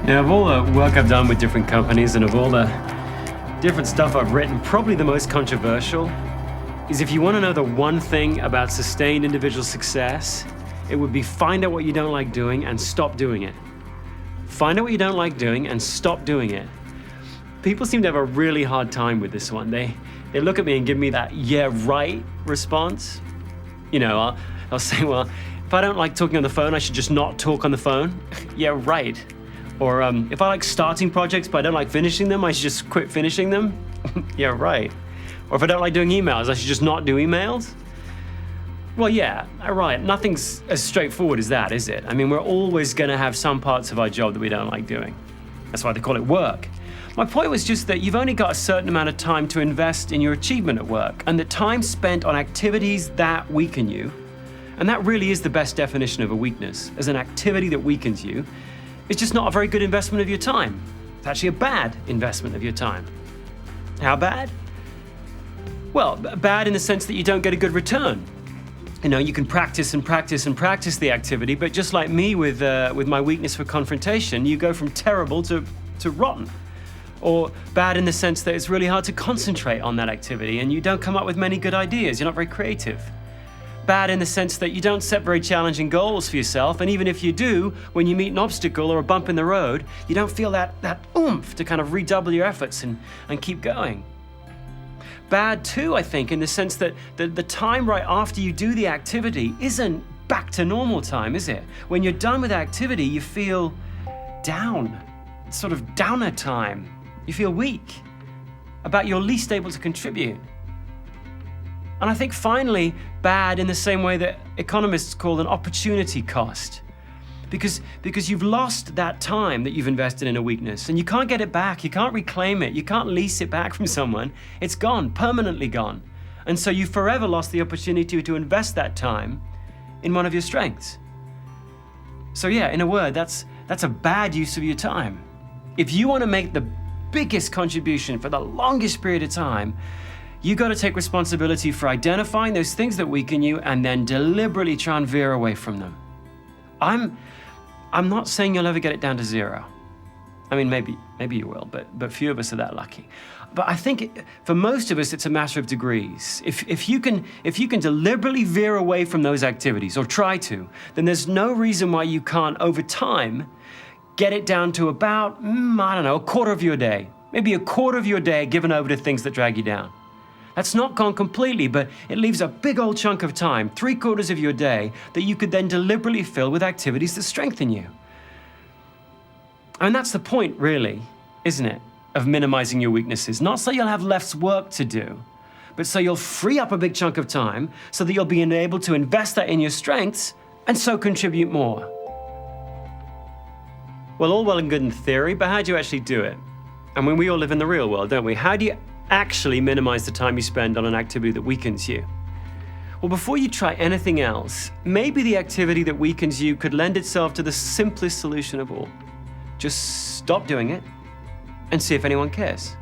A: Now, of all the work I've done with different companies and of all the different stuff I've written, probably the most controversial is if you want to know the one thing about sustained individual success, it would be find out what you don't like doing and stop doing it. Find out what you don't like doing and stop doing it. People seem to have a really hard time with this one. They look at me and give me that "yeah, right" response. You know, I'll say, well, if I don't like talking on the phone, I should just not talk on the phone. Yeah, right. Or if I like starting projects but I don't like finishing them, I should just quit finishing them. Yeah, right. Or if I don't like doing emails, I should just not do emails. Well, yeah, right. Nothing's as straightforward as that, is it? I mean, we're always going to have some parts of our job that we don't like doing. That's why they call it work. My point was just that you've only got a certain amount of time to invest in your achievement at work, and the time spent on activities that weaken you, and that really is the best definition of a weakness, as an activity that weakens you, it's just not a very good investment of your time. It's actually a bad investment of your time. How bad? Well, bad in the sense that you don't get a good return. You know, you can practice and practice and practice the activity, but just like me with my weakness for confrontation, you go from terrible to rotten. Or bad in the sense that it's really hard to concentrate on that activity and you don't come up with many good ideas, you're not very creative. Bad in the sense that you don't set very challenging goals for yourself, and even if you do, when you meet an obstacle or a bump in the road, you don't feel that oomph to kind of redouble your efforts and keep going. bad too, I think, in the sense that the time right after you do the activity isn't back to normal time, is it? When you're done with activity, you feel down, sort of downer time. You feel weak, about you're least able to contribute. And I think finally, bad in the same way that economists call an opportunity cost. Because you've lost that time that you've invested in a weakness, and you can't get it back, you can't reclaim it, you can't lease it back from someone. It's gone, permanently gone. And so you forever lost the opportunity to invest that time in one of your strengths. So yeah, in a word, that's a bad use of your time. If you want to make the biggest contribution for the longest period of time, you got to take responsibility for identifying those things that weaken you and then deliberately try and veer away from them. I'm not saying you'll ever get it down to zero. I mean, maybe you will, but few of us are that lucky. But I think for most of us, it's a matter of degrees. If you can deliberately veer away from those activities, or try to, then there's no reason why you can't, over time, get it down to about, I don't know, a quarter of your day. Maybe a quarter of your day given over to things that drag you down. That's not gone completely, but it leaves a big old chunk of time, 3/4 of your day, that you could then deliberately fill with activities that strengthen you. And that's the point, really, isn't it, of minimizing your weaknesses? Not so you'll have less work to do, but so you'll free up a big chunk of time so that you'll be able to invest that in your strengths and so contribute more. Well, all well and good in theory, but how do you actually do it? I mean, we all live in the real world, don't we? How do you actually minimize the time you spend on an activity that weakens you? Well, before you try anything else, maybe the activity that weakens you could lend itself to the simplest solution of all. Just stop doing it and see if anyone cares.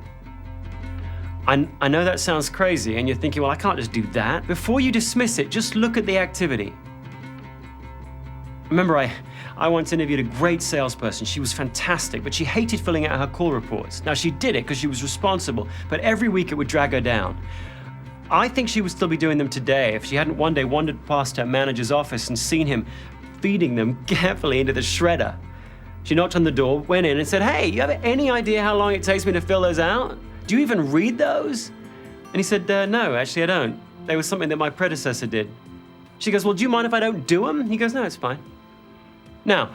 A: I know that sounds crazy and you're thinking, well, I can't just do that. Before you dismiss it, just look at the activity. Remember, I once interviewed a great salesperson. She was fantastic, but she hated filling out her call reports. Now, she did it because she was responsible, but every week it would drag her down. I think she would still be doing them today if she hadn't one day wandered past her manager's office and seen him feeding them carefully into the shredder. She knocked on the door, went in and said, "Hey, you have any idea how long it takes me to fill those out? Do you even read those?" And he said, "No, actually I don't. They were something that my predecessor did." She goes, "Well, do you mind if I don't do them?" He goes, "No, it's fine." Now,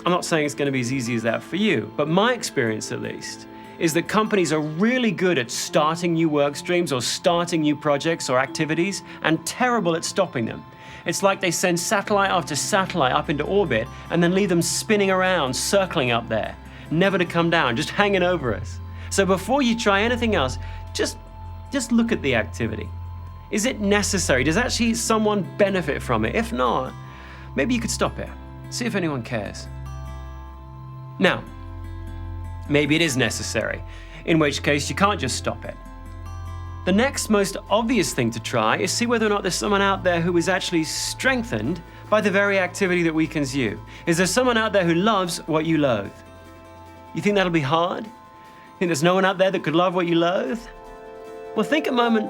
A: I'm not saying it's going to be as easy as that for you, but my experience at least is that companies are really good at starting new work streams or starting new projects or activities and terrible at stopping them. It's like they send satellite after satellite up into orbit and then leave them spinning around, circling up there, never to come down, just hanging over us. So before you try anything else, just look at the activity. Is it necessary? Does actually someone benefit from it? If not, maybe you could stop it. See if anyone cares. Now, maybe it is necessary, in which case you can't just stop it. The next most obvious thing to try is see whether or not there's someone out there who is actually strengthened by the very activity that weakens you. Is there someone out there who loves what you loathe? You think that'll be hard? Think there's no one out there that could love what you loathe? Well, think a moment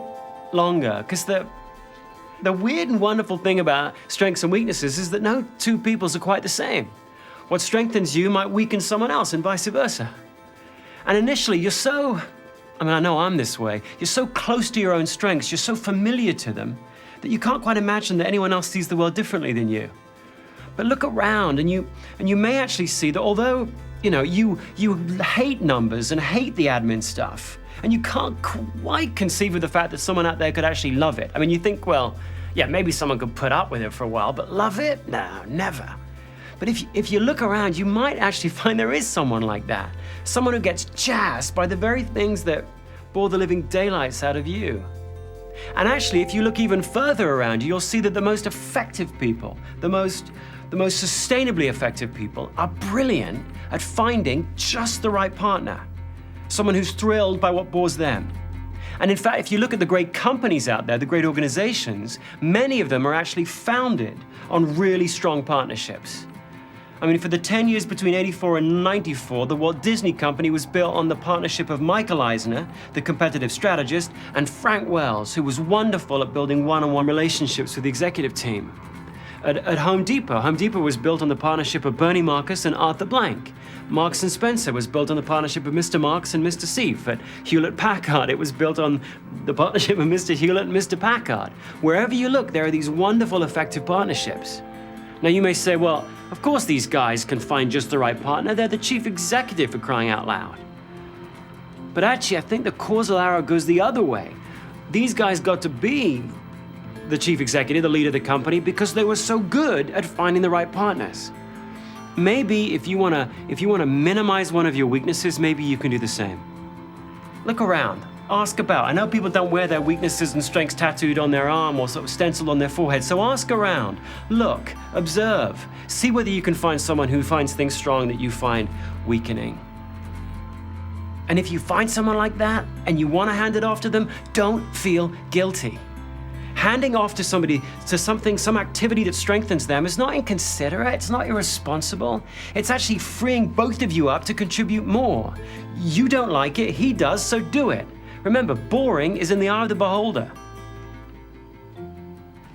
A: longer, because the weird and wonderful thing about strengths and weaknesses is that no two peoples are quite the same. What strengthens you might weaken someone else and vice versa. And initially, I know I'm this way, you're so close to your own strengths, you're so familiar to them, that you can't quite imagine that anyone else sees the world differently than you. But look around and you may actually see that although, you hate numbers and hate the admin stuff, and you can't quite conceive of the fact that someone out there could actually love it. I mean, you think, well, yeah, maybe someone could put up with it for a while, but love it? No, never. But if you look around, you might actually find there is someone like that. Someone who gets jazzed by the very things that bore the living daylights out of you. And actually, if you look even further around you, you'll see that the most effective people, the most sustainably effective people are brilliant at finding just the right partner. Someone who's thrilled by what bores them. And in fact, if you look at the great companies out there, the great organizations, many of them are actually founded on really strong partnerships. I mean, for the 10 years between 84 and 94, the Walt Disney Company was built on the partnership of Michael Eisner, the competitive strategist, and Frank Wells, who was wonderful at building one-on-one relationships with the executive team. at Home Depot. Home Depot was built on the partnership of Bernie Marcus and Arthur Blank. Marks and Spencer was built on the partnership of Mr. Marks and Mr. Seif. At Hewlett-Packard, it was built on the partnership of Mr. Hewlett and Mr. Packard. Wherever you look, there are these wonderful, effective partnerships. Now you may say, well, of course these guys can find just the right partner. They're the chief executive, for crying out loud. But actually, I think the causal arrow goes the other way. These guys got to be the chief executive, the leader of the company, because they were so good at finding the right partners. Maybe if you wanna minimize one of your weaknesses, maybe you can do the same. Look around, ask about. I know people don't wear their weaknesses and strengths tattooed on their arm or sort of stenciled on their forehead, so ask around, look, observe, see whether you can find someone who finds things strong that you find weakening. And if you find someone like that and you want to hand it off to them, don't feel guilty. Handing off to somebody some activity that strengthens them is not inconsiderate, it's not irresponsible. It's actually freeing both of you up to contribute more. You don't like it, he does, so do it. Remember, boring is in the eye of the beholder.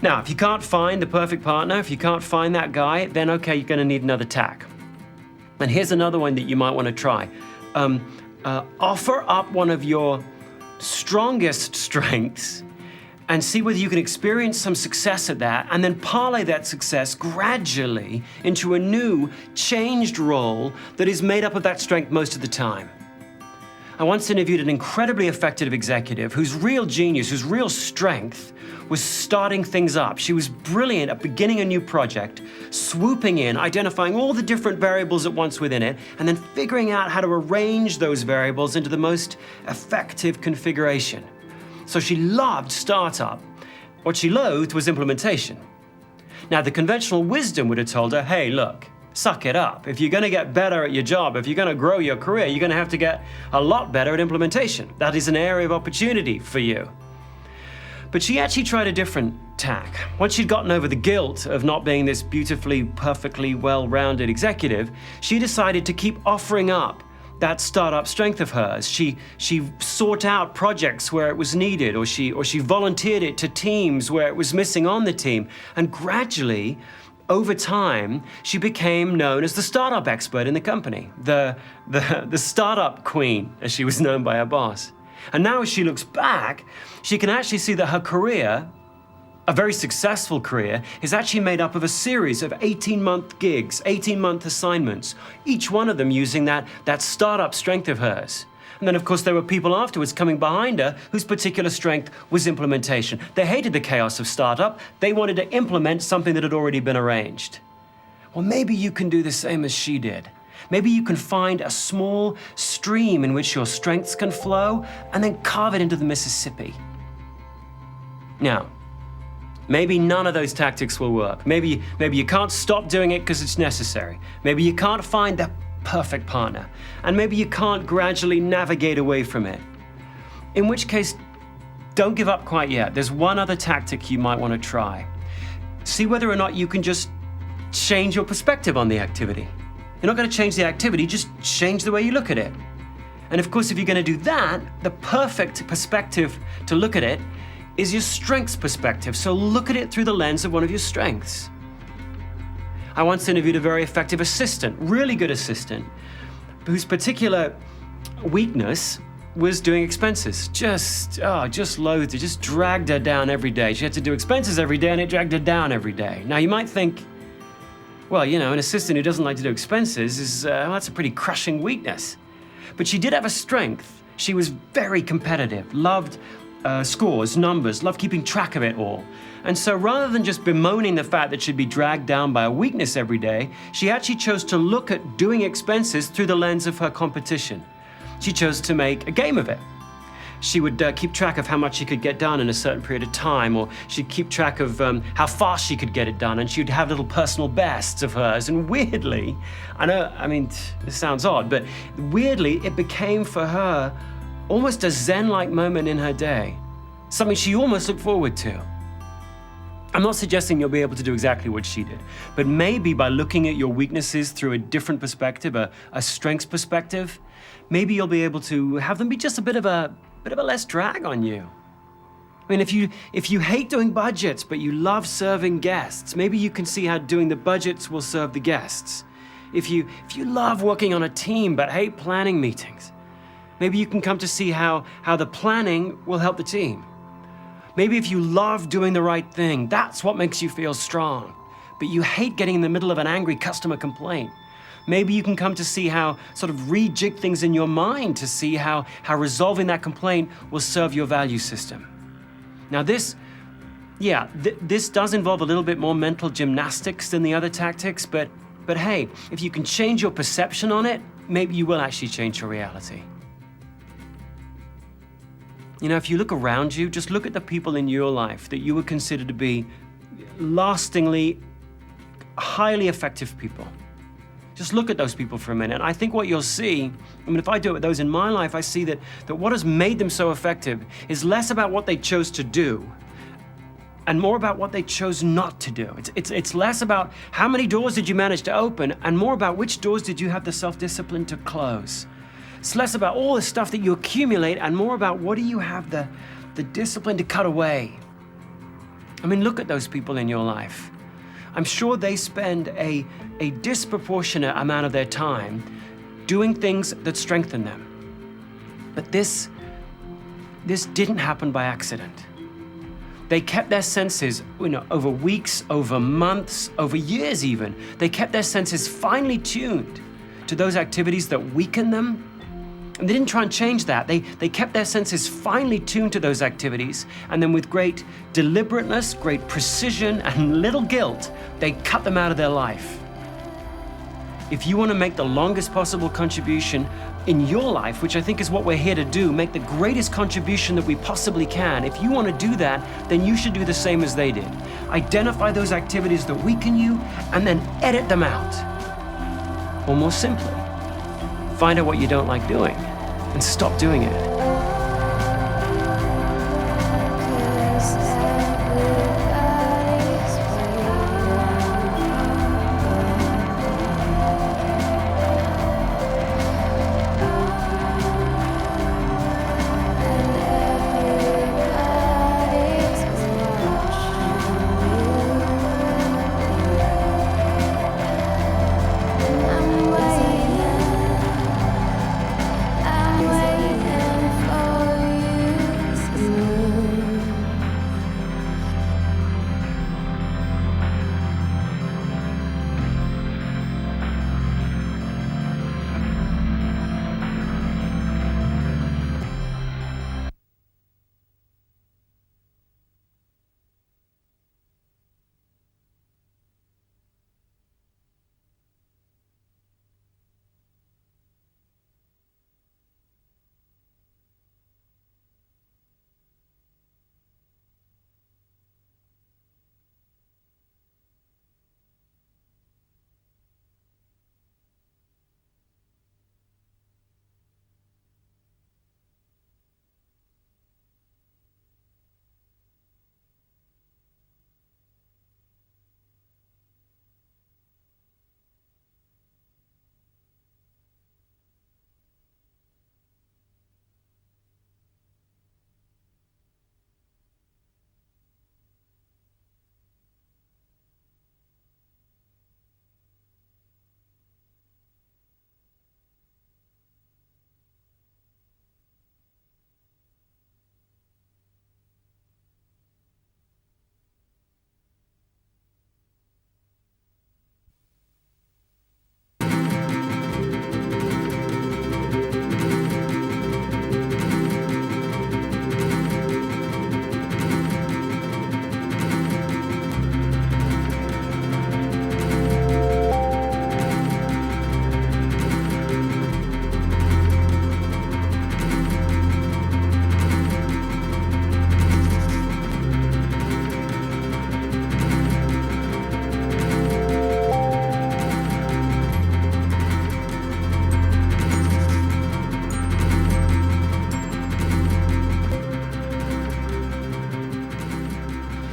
A: Now, if you can't find the perfect partner, if you can't find that guy, then okay, you're going to need another tack. And here's another one that you might want to try. Offer up one of your strongest strengths and see whether you can experience some success at that, and then parlay that success gradually into a new, changed role that is made up of that strength most of the time. I once interviewed an incredibly effective executive whose real genius, whose real strength was starting things up. She was brilliant at beginning a new project, swooping in, identifying all the different variables at once within it, and then figuring out how to arrange those variables into the most effective configuration. So she loved startup. What she loathed was implementation. Now, the conventional wisdom would have told her, hey, look, suck it up. If you're going to get better at your job, if you're going to grow your career, you're going to have to get a lot better at implementation. That is an area of opportunity for you. But she actually tried a different tack. Once she'd gotten over the guilt of not being this beautifully, perfectly well-rounded executive, she decided to keep offering up that startup strength of hers. She sought out projects where it was needed, or she volunteered it to teams where it was missing on the team. And gradually, over time, she became known as the startup expert in the company, the startup queen, as she was known by her boss. And now as she looks back, she can actually see that her career, a very successful career, is actually made up of a series of 18-month gigs, 18-month assignments, each one of them using that startup strength of hers. And then, of course, there were people afterwards coming behind her whose particular strength was implementation. They hated the chaos of startup. They wanted to implement something that had already been arranged. Well, maybe you can do the same as she did. Maybe you can find a small stream in which your strengths can flow and then carve it into the Mississippi. Now, maybe none of those tactics will work. Maybe you can't stop doing it because it's necessary. Maybe you can't find the perfect partner. And maybe you can't gradually navigate away from it. In which case, don't give up quite yet. There's one other tactic you might want to try. See whether or not you can just change your perspective on the activity. You're not going to change the activity, just change the way you look at it. And of course, if you're going to do that, the perfect perspective to look at it is your strengths perspective. So look at it through the lens of one of your strengths. I once interviewed a very effective assistant, really good assistant, whose particular weakness was doing expenses. Just loathed it, just dragged her down every day. She had to do expenses every day and it dragged her down every day. Now you might think, well, you know, an assistant who doesn't like to do expenses is, that's a pretty crushing weakness. But she did have a strength. She was very competitive, loved scores, numbers, loved keeping track of it all. And so rather than just bemoaning the fact that she'd be dragged down by a weakness every day, she actually chose to look at doing expenses through the lens of her competition. She chose to make a game of it. She would keep track of how much she could get done in a certain period of time, or she'd keep track of how fast she could get it done, and she'd have little personal bests of hers. And weirdly, this sounds odd, but weirdly, it became for her almost a Zen-like moment in her day, something she almost looked forward to. I'm not suggesting you'll be able to do exactly what she did, but maybe by looking at your weaknesses through a different perspective, a strengths perspective, maybe you'll be able to have them be just a bit of a less drag on you. I mean, if you hate doing budgets, but you love serving guests, maybe you can see how doing the budgets will serve the guests. If you love working on a team, but hate planning meetings, maybe you can come to see how the planning will help the team. Maybe if you love doing the right thing, that's what makes you feel strong, but you hate getting in the middle of an angry customer complaint. Maybe you can come to see how sort of rejig things in your mind to see how resolving that complaint will serve your value system. Now this does involve a little bit more mental gymnastics than the other tactics, but hey, if you can change your perception on it, maybe you will actually change your reality. You know, if you look around you, just look at the people in your life that you would consider to be lastingly, highly effective people. Just look at those people for a minute. I think what you'll see, I mean, if I do it with those in my life, I see that what has made them so effective is less about what they chose to do and more about what they chose not to do. It's less about how many doors did you manage to open and more about which doors did you have the self-discipline to close. It's less about all the stuff that you accumulate and more about what do you have the discipline to cut away. I mean, look at those people in your life. I'm sure they spend a disproportionate amount of their time doing things that strengthen them. But this didn't happen by accident. They kept their senses, over weeks, over months, over years even. They kept their senses finely tuned to those activities that weaken them. And they didn't try and change that. They kept their senses finely tuned to those activities, and then with great deliberateness, great precision, and little guilt, they cut them out of their life. If you want to make the longest possible contribution in your life, which I think is what we're here to do, make the greatest contribution that we possibly can, if you want to do that, then you should do the same as they did. Identify those activities that weaken you, and then edit them out. Or more simply, find out what you don't like doing and stop doing it.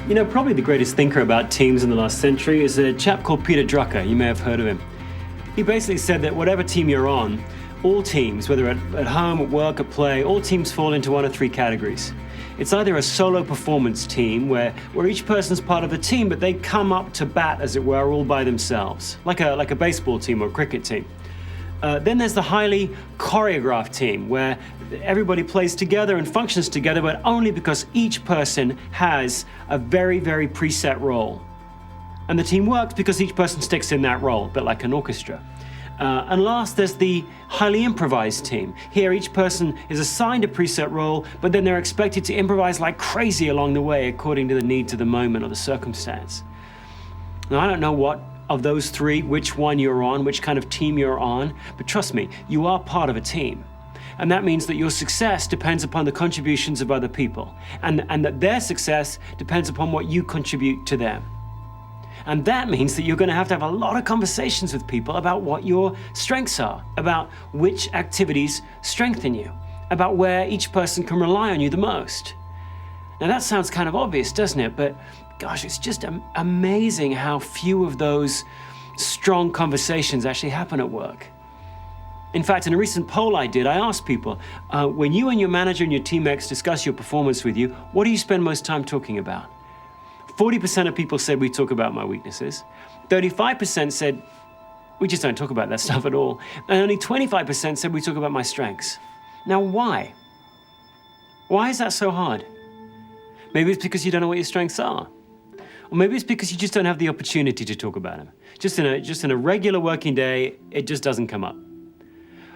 A: You know, probably the greatest thinker about teams in the last century is a chap called Peter Drucker. You may have heard of him. He basically said that whatever team you're on, all teams, whether at home, at work, at play, all teams fall into one of three categories. It's either a solo performance team where each person's part of a team, but they come up to bat, as it were, all by themselves, like a baseball team or a cricket team. Then there's the highly choreographed team where everybody plays together and functions together, but only because each person has a very, very preset role. And the team works because each person sticks in that role, a bit like an orchestra. And last, there's the highly improvised team. Here, each person is assigned a preset role, but then they're expected to improvise like crazy along the way according to the needs of the moment or the circumstance. Now, I don't know what of those three, which one you're on, which kind of team you're on, but trust me, you are part of a team. And that means that your success depends upon the contributions of other people, and that their success depends upon what you contribute to them. And that means that you're going to have a lot of conversations with people about what your strengths are, about which activities strengthen you, about where each person can rely on you the most. Now that sounds kind of obvious, doesn't it? But gosh, it's just amazing how few of those strong conversations actually happen at work. In fact, in a recent poll I did, I asked people, when you and your manager and your teammates discuss your performance with you, what do you spend most time talking about? 40% of people said we talk about my weaknesses. 35% said we just don't talk about that stuff at all. And only 25% said we talk about my strengths. Now, why? Why is that so hard? Maybe it's because you don't know what your strengths are. Or maybe it's because you just don't have the opportunity to talk about them. Just in a regular working day, it just doesn't come up.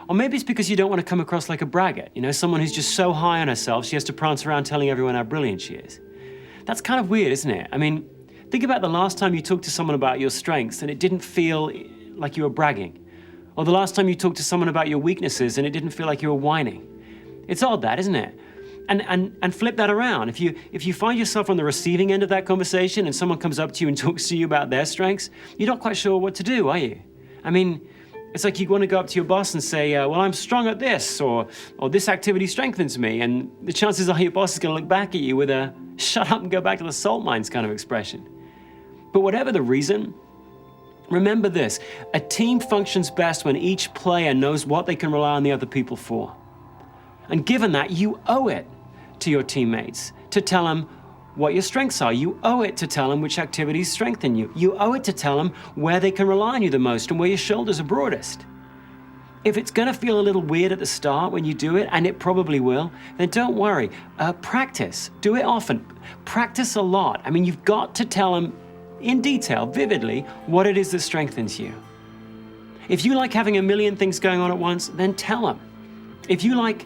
A: Or maybe it's because you don't want to come across like a braggart, someone who's just so high on herself she has to prance around telling everyone how brilliant she is. That's kind of weird, isn't it? I mean, think about the last time you talked to someone about your strengths and it didn't feel like you were bragging. Or the last time you talked to someone about your weaknesses and it didn't feel like you were whining. It's odd that, isn't it? And flip that around. If you find yourself on the receiving end of that conversation and someone comes up to you and talks to you about their strengths, you're not quite sure what to do, are you? I mean, it's like you want to go up to your boss and say, well, I'm strong at this, or this activity strengthens me, and the chances are your boss is going to look back at you with a shut up and go back to the salt mines kind of expression. But whatever the reason, remember this, a team functions best when each player knows what they can rely on the other people for. And given that, you owe it to your teammates to tell them what your strengths are. You owe it to tell them which activities strengthen you. You owe it to tell them where they can rely on you the most and where your shoulders are broadest. If it's going to feel a little weird at the start when you do it, and it probably will, then don't worry. Practice. Do it often. Practice a lot. I mean, you've got to tell them in detail, vividly, what it is that strengthens you. If you like having a million things going on at once, then tell them. If you like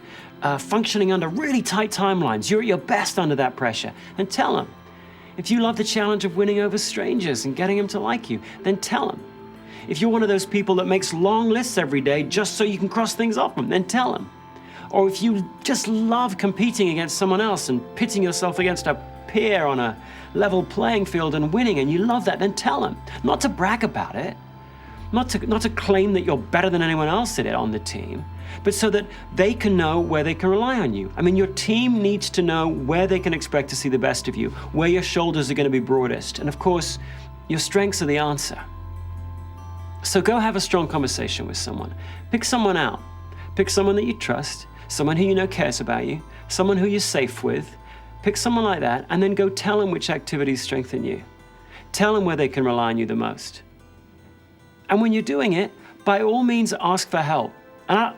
A: functioning under really tight timelines, you're at your best under that pressure, then tell them. If you love the challenge of winning over strangers and getting them to like you, then tell them. If you're one of those people that makes long lists every day just so you can cross things off them, then tell them. Or if you just love competing against someone else and pitting yourself against a peer on a level playing field and winning, and you love that, then tell them. Not to brag about it, not to claim that you're better than anyone else at it on the team, but so that they can know where they can rely on you. I mean, your team needs to know where they can expect to see the best of you, where your shoulders are going to be broadest. And of course, your strengths are the answer. So go have a strong conversation with someone. Pick someone out. Pick someone that you trust, someone who you know cares about you, someone who you're safe with. Pick someone like that, and then go tell them which activities strengthen you. Tell them where they can rely on you the most. And when you're doing it, by all means, ask for help. And I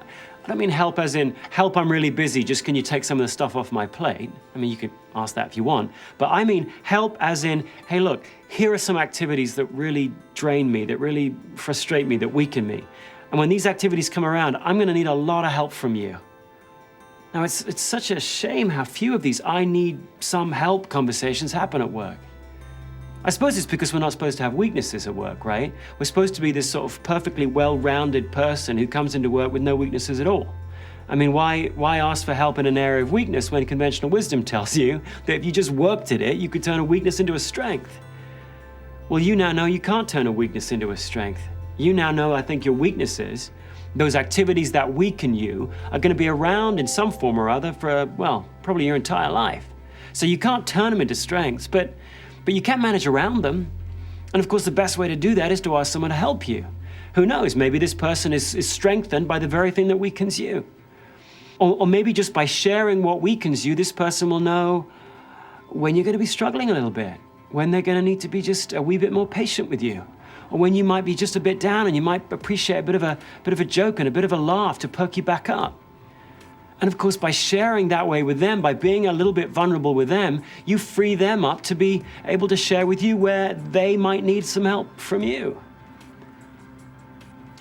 A: don't mean help as in, help, I'm really busy, just can you take some of the stuff off my plate? I mean, you could ask that if you want. But I mean help as in, hey, look, here are some activities that really drain me, that really frustrate me, that weaken me. And when these activities come around, I'm going to need a lot of help from you. Now, it's such a shame how few of these I need some help conversations happen at work. I suppose it's because we're not supposed to have weaknesses at work, right? We're supposed to be this sort of perfectly well-rounded person who comes into work with no weaknesses at all. I mean, why ask for help in an area of weakness when conventional wisdom tells you that if you just worked at it, you could turn a weakness into a strength? Well, you now know you can't turn a weakness into a strength. You now know, I think, your weaknesses, those activities that weaken you, are going to be around in some form or other for, well, probably your entire life. So you can't turn them into strengths, but you can manage around them. And of course, the best way to do that is to ask someone to help you. Who knows, maybe this person is strengthened by the very thing that weakens you. Or maybe just by sharing what weakens you, this person will know when you're going to be struggling a little bit, when they're going to need to be just a wee bit more patient with you, or when you might be just a bit down and you might appreciate a bit of a joke and a bit of a laugh to perk you back up. And of course, by sharing that way with them, by being a little bit vulnerable with them, you free them up to be able to share with you where they might need some help from you.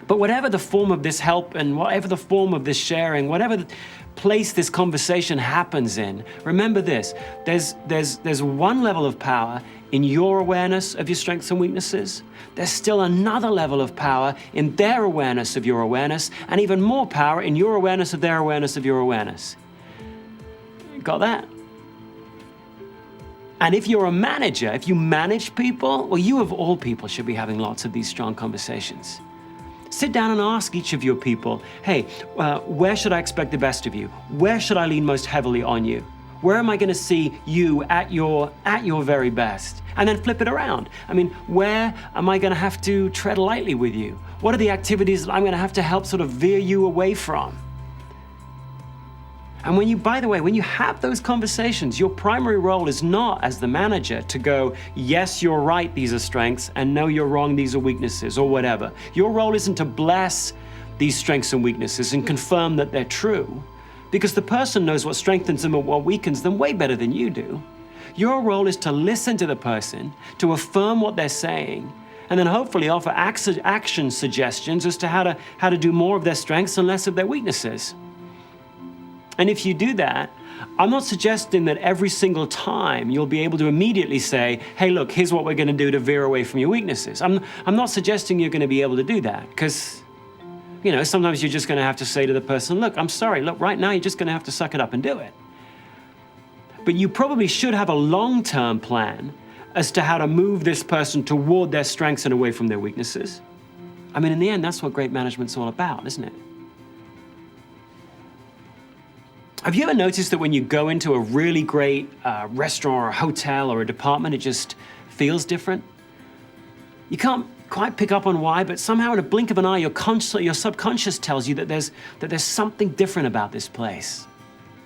A: But whatever the form of this help and whatever the form of this sharing, whatever the place this conversation happens in, remember this, there's one level of power in your awareness of your strengths and weaknesses. There's still another level of power in their awareness of your awareness, and even more power in your awareness of their awareness of your awareness. Got that? And if you're a manager, if you manage people, well, you of all people should be having lots of these strong conversations. Sit down and ask each of your people, hey, where should I expect the best of you? Where should I lean most heavily on you? Where am I going to see you at your very best? And then flip it around. I mean, where am I going to have to tread lightly with you? What are the activities that I'm going to have to help sort of veer you away from? And when you, by the way, when you have those conversations, your primary role is not as the manager to go, yes, you're right, these are strengths, and no, you're wrong, these are weaknesses, or whatever. Your role isn't to bless these strengths and weaknesses and confirm that they're true, because the person knows what strengthens them and what weakens them way better than you do. Your role is to listen to the person, to affirm what they're saying, and then hopefully offer action suggestions as to how to do more of their strengths and less of their weaknesses. And if you do that, I'm not suggesting that every single time you'll be able to immediately say, hey, look, here's what we're going to do to veer away from your weaknesses. I'm not suggesting you're going to be able to do that, because, you know, sometimes you're just going to have to say to the person, look, I'm sorry, look, right now you're just going to have to suck it up and do it. But you probably should have a long-term plan as to how to move this person toward their strengths and away from their weaknesses. I mean, in the end, that's what great management's all about, isn't it? Have you ever noticed that when you go into a really great restaurant or a hotel or a department, it just feels different? You can't quite pick up on why, but somehow in a blink of an eye, your subconscious tells you that there's something different about this place.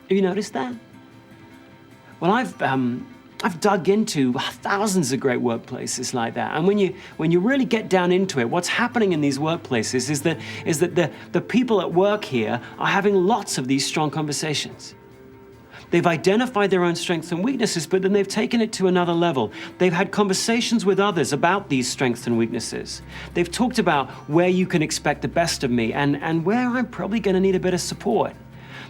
A: Have you noticed that? Well, I've dug into thousands of great workplaces like that, and when you really get down into it, what's happening in these workplaces is that the people at work here are having lots of these strong conversations. They've identified their own strengths and weaknesses, but then they've taken it to another level. They've had conversations with others about these strengths and weaknesses. They've talked about where you can expect the best of me and where I'm probably going to need a bit of support.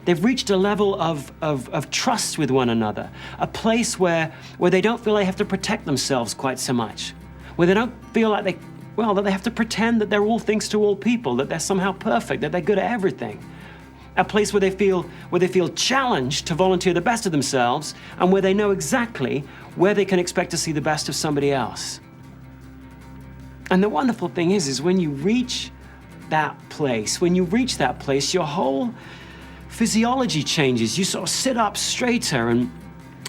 A: They've reached a level of trust with one another, a place where they don't feel they have to protect themselves quite so much, where they don't feel like that they have to pretend that they're all things to all people, that they're somehow perfect, that they're good at everything. A place where they feel challenged to volunteer the best of themselves, and where they know exactly where they can expect to see the best of somebody else. And the wonderful thing is when you reach that place, your whole physiology changes. You sort of sit up straighter and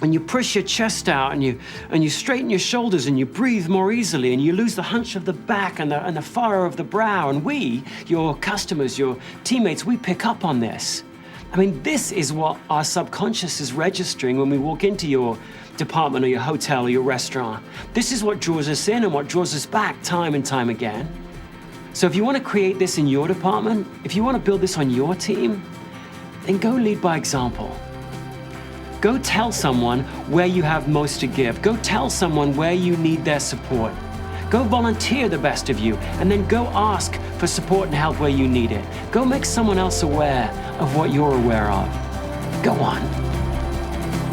A: you push your chest out and you straighten your shoulders and you breathe more easily and you lose the hunch of the back and the furrow of the brow. And we, your customers, your teammates, we pick up on this. I mean, this is what our subconscious is registering when we walk into your department or your hotel or your restaurant. This is what draws us in and what draws us back time and time again. So if you want to create this in your department, if you want to build this on your team, then go lead by example. Go tell someone where you have most to give. Go tell someone where you need their support. Go volunteer the best of you, and then go ask for support and help where you need it. Go make someone else aware of what you're aware of. Go on.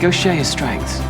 A: Go share your strengths.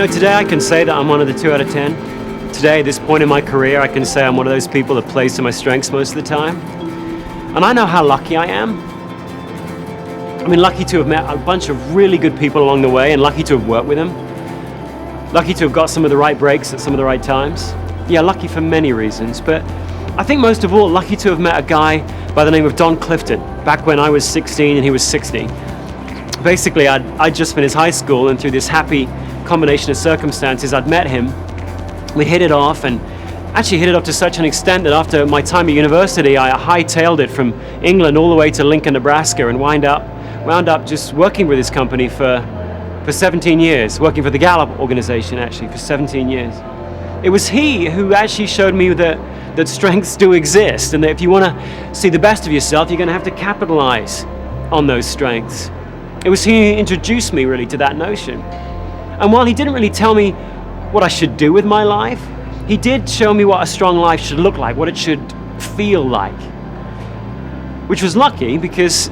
A: Today I can say that I'm one of the 2 out of 10. Today, at this point in my career, I can say I'm one of those people that plays to my strengths most of the time. And I know how lucky I am. Lucky to have met a bunch of really good people along the way and lucky to have worked with them. Lucky to have got some of the right breaks at some of the right times. Yeah, lucky for many reasons, but I think most of all, lucky to have met a guy by the name of Don Clifton, back when I was 16 and he was 60. Basically, I'd just finished high school, and through this happy combination of circumstances, I'd met him. We hit it off, and actually hit it off to such an extent that after my time at university, I hightailed it from England all the way to Lincoln, Nebraska, and wound up just working with this company for 17 years, working for the Gallup organization actually for 17 years. It was he who actually showed me that strengths do exist, and that if you want to see the best of yourself, you're going to have to capitalize on those strengths. It was he who introduced me really to that notion. And while he didn't really tell me what I should do with my life, he did show me what a strong life should look like, what it should feel like. Which was lucky, because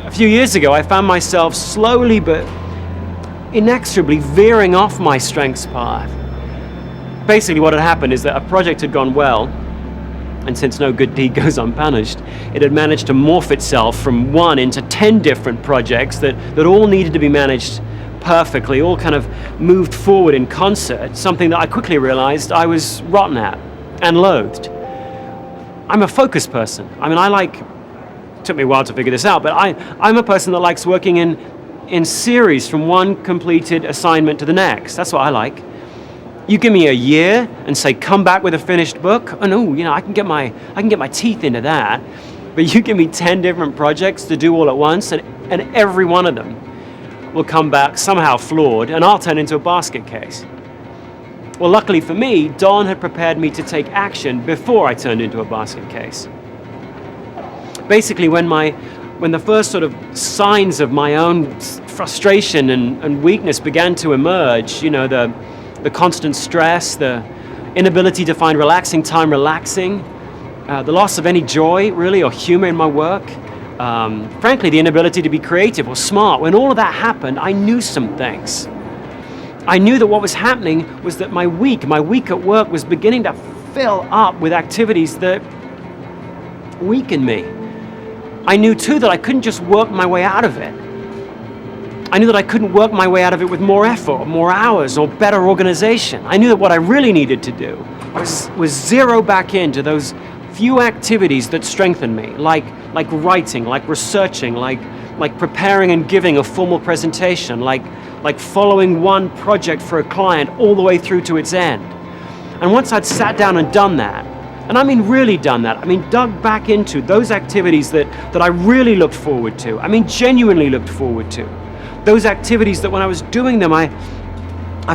A: a few years ago I found myself slowly but inexorably veering off my strengths path. Basically what had happened is that a project had gone well, and since no good deed goes unpunished, it had managed to morph itself from 1 into 10 different projects that all needed to be managed perfectly, all kind of moved forward in concert, something that I quickly realized I was rotten at and loathed. I'm a focused person. It took me a while to figure this out, but I'm a person that likes working in series from one completed assignment to the next. That's what I like. You give me a year and say, come back with a finished book, and I can get my teeth into that. But you give me 10 different projects to do all at once, and every one of them will come back somehow flawed, and I'll turn into a basket case. Well, luckily for me, Don had prepared me to take action before I turned into a basket case. Basically, when the first sort of signs of my own frustration and weakness began to emerge, the constant stress, the inability to find relaxing time relaxing, the loss of any joy really or humor in my work, frankly the inability to be creative or smart, when all of that happened, I knew some things. I knew that what was happening was that my week at work was beginning to fill up with activities that weakened me. I knew too that I couldn't just work my way out of it. I knew that I couldn't work my way out of it with more effort, more hours, or better organization. I knew that what I really needed to do was zero back into those few activities that strengthened me, like writing, like researching, like preparing and giving a formal presentation, like following one project for a client all the way through to its end. And once I'd sat down and done that, and really done that, dug back into those activities that I really looked forward to, genuinely looked forward to, those activities that when I was doing them, I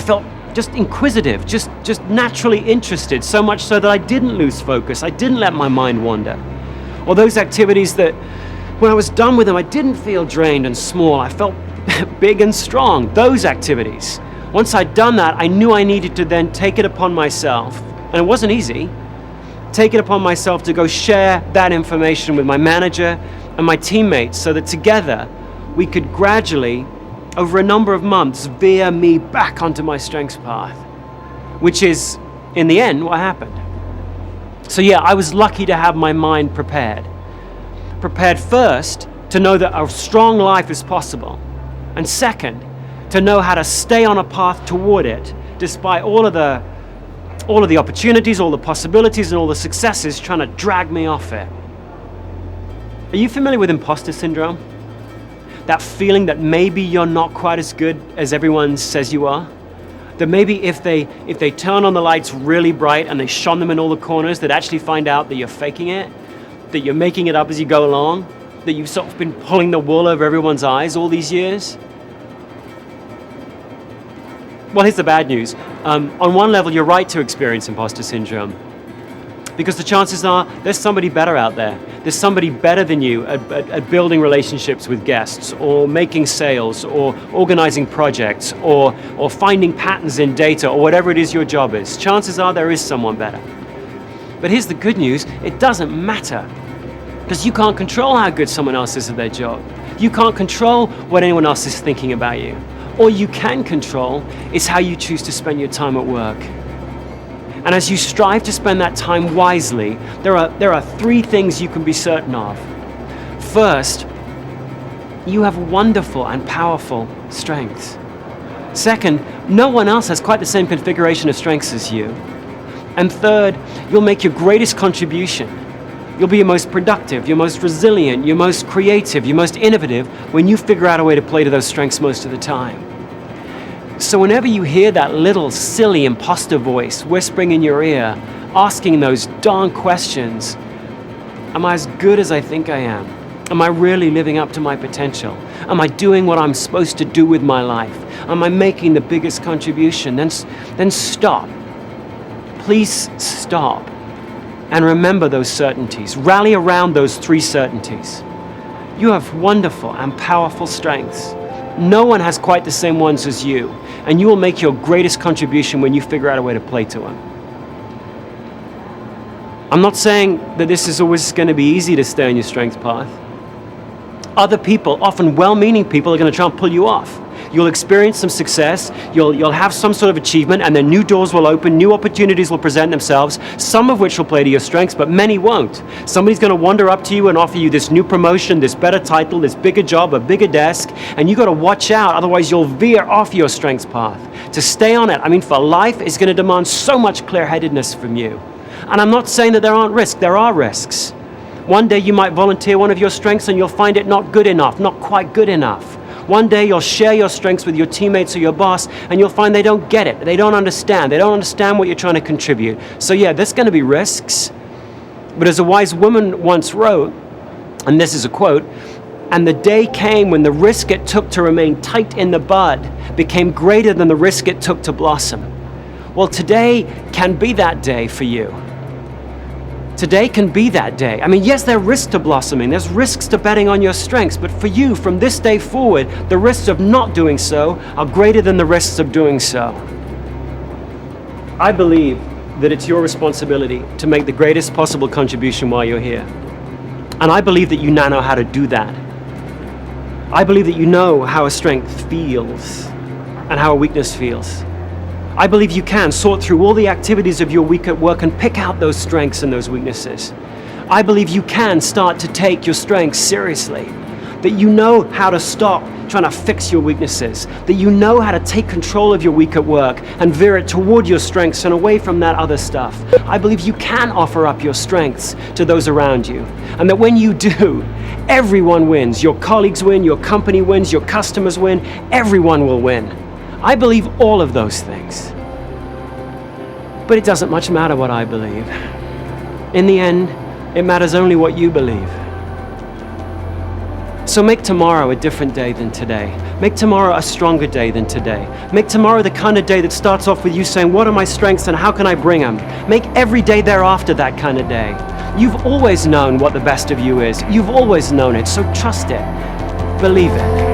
A: felt just inquisitive, just naturally interested, so much so that I didn't lose focus, I didn't let my mind wander. Or those activities that when I was done with them, I didn't feel drained and small, I felt big and strong. Those activities. Once I'd done that, I knew I needed to then take it upon myself, and it wasn't easy, take it upon myself to go share that information with my manager and my teammates so that together we could gradually, over a number of months, veer me back onto my strengths path, which is, in the end, what happened. So yeah, I was lucky to have my mind prepared. Prepared first to know that a strong life is possible, and second, to know how to stay on a path toward it, despite all of the opportunities, all the possibilities, and all the successes trying to drag me off it. Are you familiar with imposter syndrome? That feeling that maybe you're not quite as good as everyone says you are? That maybe if they turn on the lights really bright and they shone them in all the corners, they'd actually find out that you're faking it, that you're making it up as you go along, that you've sort of been pulling the wool over everyone's eyes all these years? Well, here's the bad news. On one level, you're right to experience imposter syndrome, because the chances are there's somebody better out there. There's somebody better than you at building relationships with guests, or making sales, or organizing projects, or finding patterns in data, or whatever it is your job is. Chances are there is someone better. But here's the good news. It doesn't matter, because you can't control how good someone else is at their job. You can't control what anyone else is thinking about you. All you can control is how you choose to spend your time at work. And as you strive to spend that time wisely, there are three things you can be certain of. First, you have wonderful and powerful strengths. Second, no one else has quite the same configuration of strengths as you. And third, you'll make your greatest contribution. You'll be your most productive, your most resilient, your most creative, your most innovative when you figure out a way to play to those strengths most of the time. So whenever you hear that little silly imposter voice whispering in your ear, asking those darn questions, am I as good as I think I am? Am I really living up to my potential? Am I doing what I'm supposed to do with my life? Am I making the biggest contribution? Then stop. Please stop. And remember those certainties. Rally around those three certainties. You have wonderful and powerful strengths. No one has quite the same ones as you, and you will make your greatest contribution when you figure out a way to play to them. I'm not saying that this is always going to be easy to stay on your strength path. Other people, often well-meaning people, are going to try and pull you off. You'll experience some success, you'll have some sort of achievement, and then new doors will open, new opportunities will present themselves, some of which will play to your strengths, but many won't. Somebody's going to wander up to you and offer you this new promotion, this better title, this bigger job, a bigger desk, and you got to watch out, otherwise you'll veer off your strengths path. To stay on it, for life is going to demand so much clear-headedness from you. And I'm not saying that there aren't risks, there are risks. One day you might volunteer one of your strengths and you'll find it not good enough, not quite good enough. One day you'll share your strengths with your teammates or your boss and you'll find they don't get it, they don't understand what you're trying to contribute. So yeah, there's going to be risks. But as a wise woman once wrote, and this is a quote, "And the day came when the risk it took to remain tight in the bud became greater than the risk it took to blossom." Well, today can be that day for you. Today can be that day. Yes, there are risks to blossoming. There's risks to betting on your strengths. But for you, from this day forward, the risks of not doing so are greater than the risks of doing so. I believe that it's your responsibility to make the greatest possible contribution while you're here. And I believe that you now know how to do that. I believe that you know how a strength feels and how a weakness feels. I believe you can sort through all the activities of your week at work and pick out those strengths and those weaknesses. I believe you can start to take your strengths seriously, that you know how to stop trying to fix your weaknesses, that you know how to take control of your week at work and veer it toward your strengths and away from that other stuff. I believe you can offer up your strengths to those around you, and that when you do, everyone wins. Your colleagues win, your company wins, your customers win, everyone will win. I believe all of those things. But it doesn't much matter what I believe. In the end, it matters only what you believe. So make tomorrow a different day than today. Make tomorrow a stronger day than today. Make tomorrow the kind of day that starts off with you saying, what are my strengths and how can I bring them? Make every day thereafter that kind of day. You've always known what the best of you is. You've always known it, so trust it. Believe it.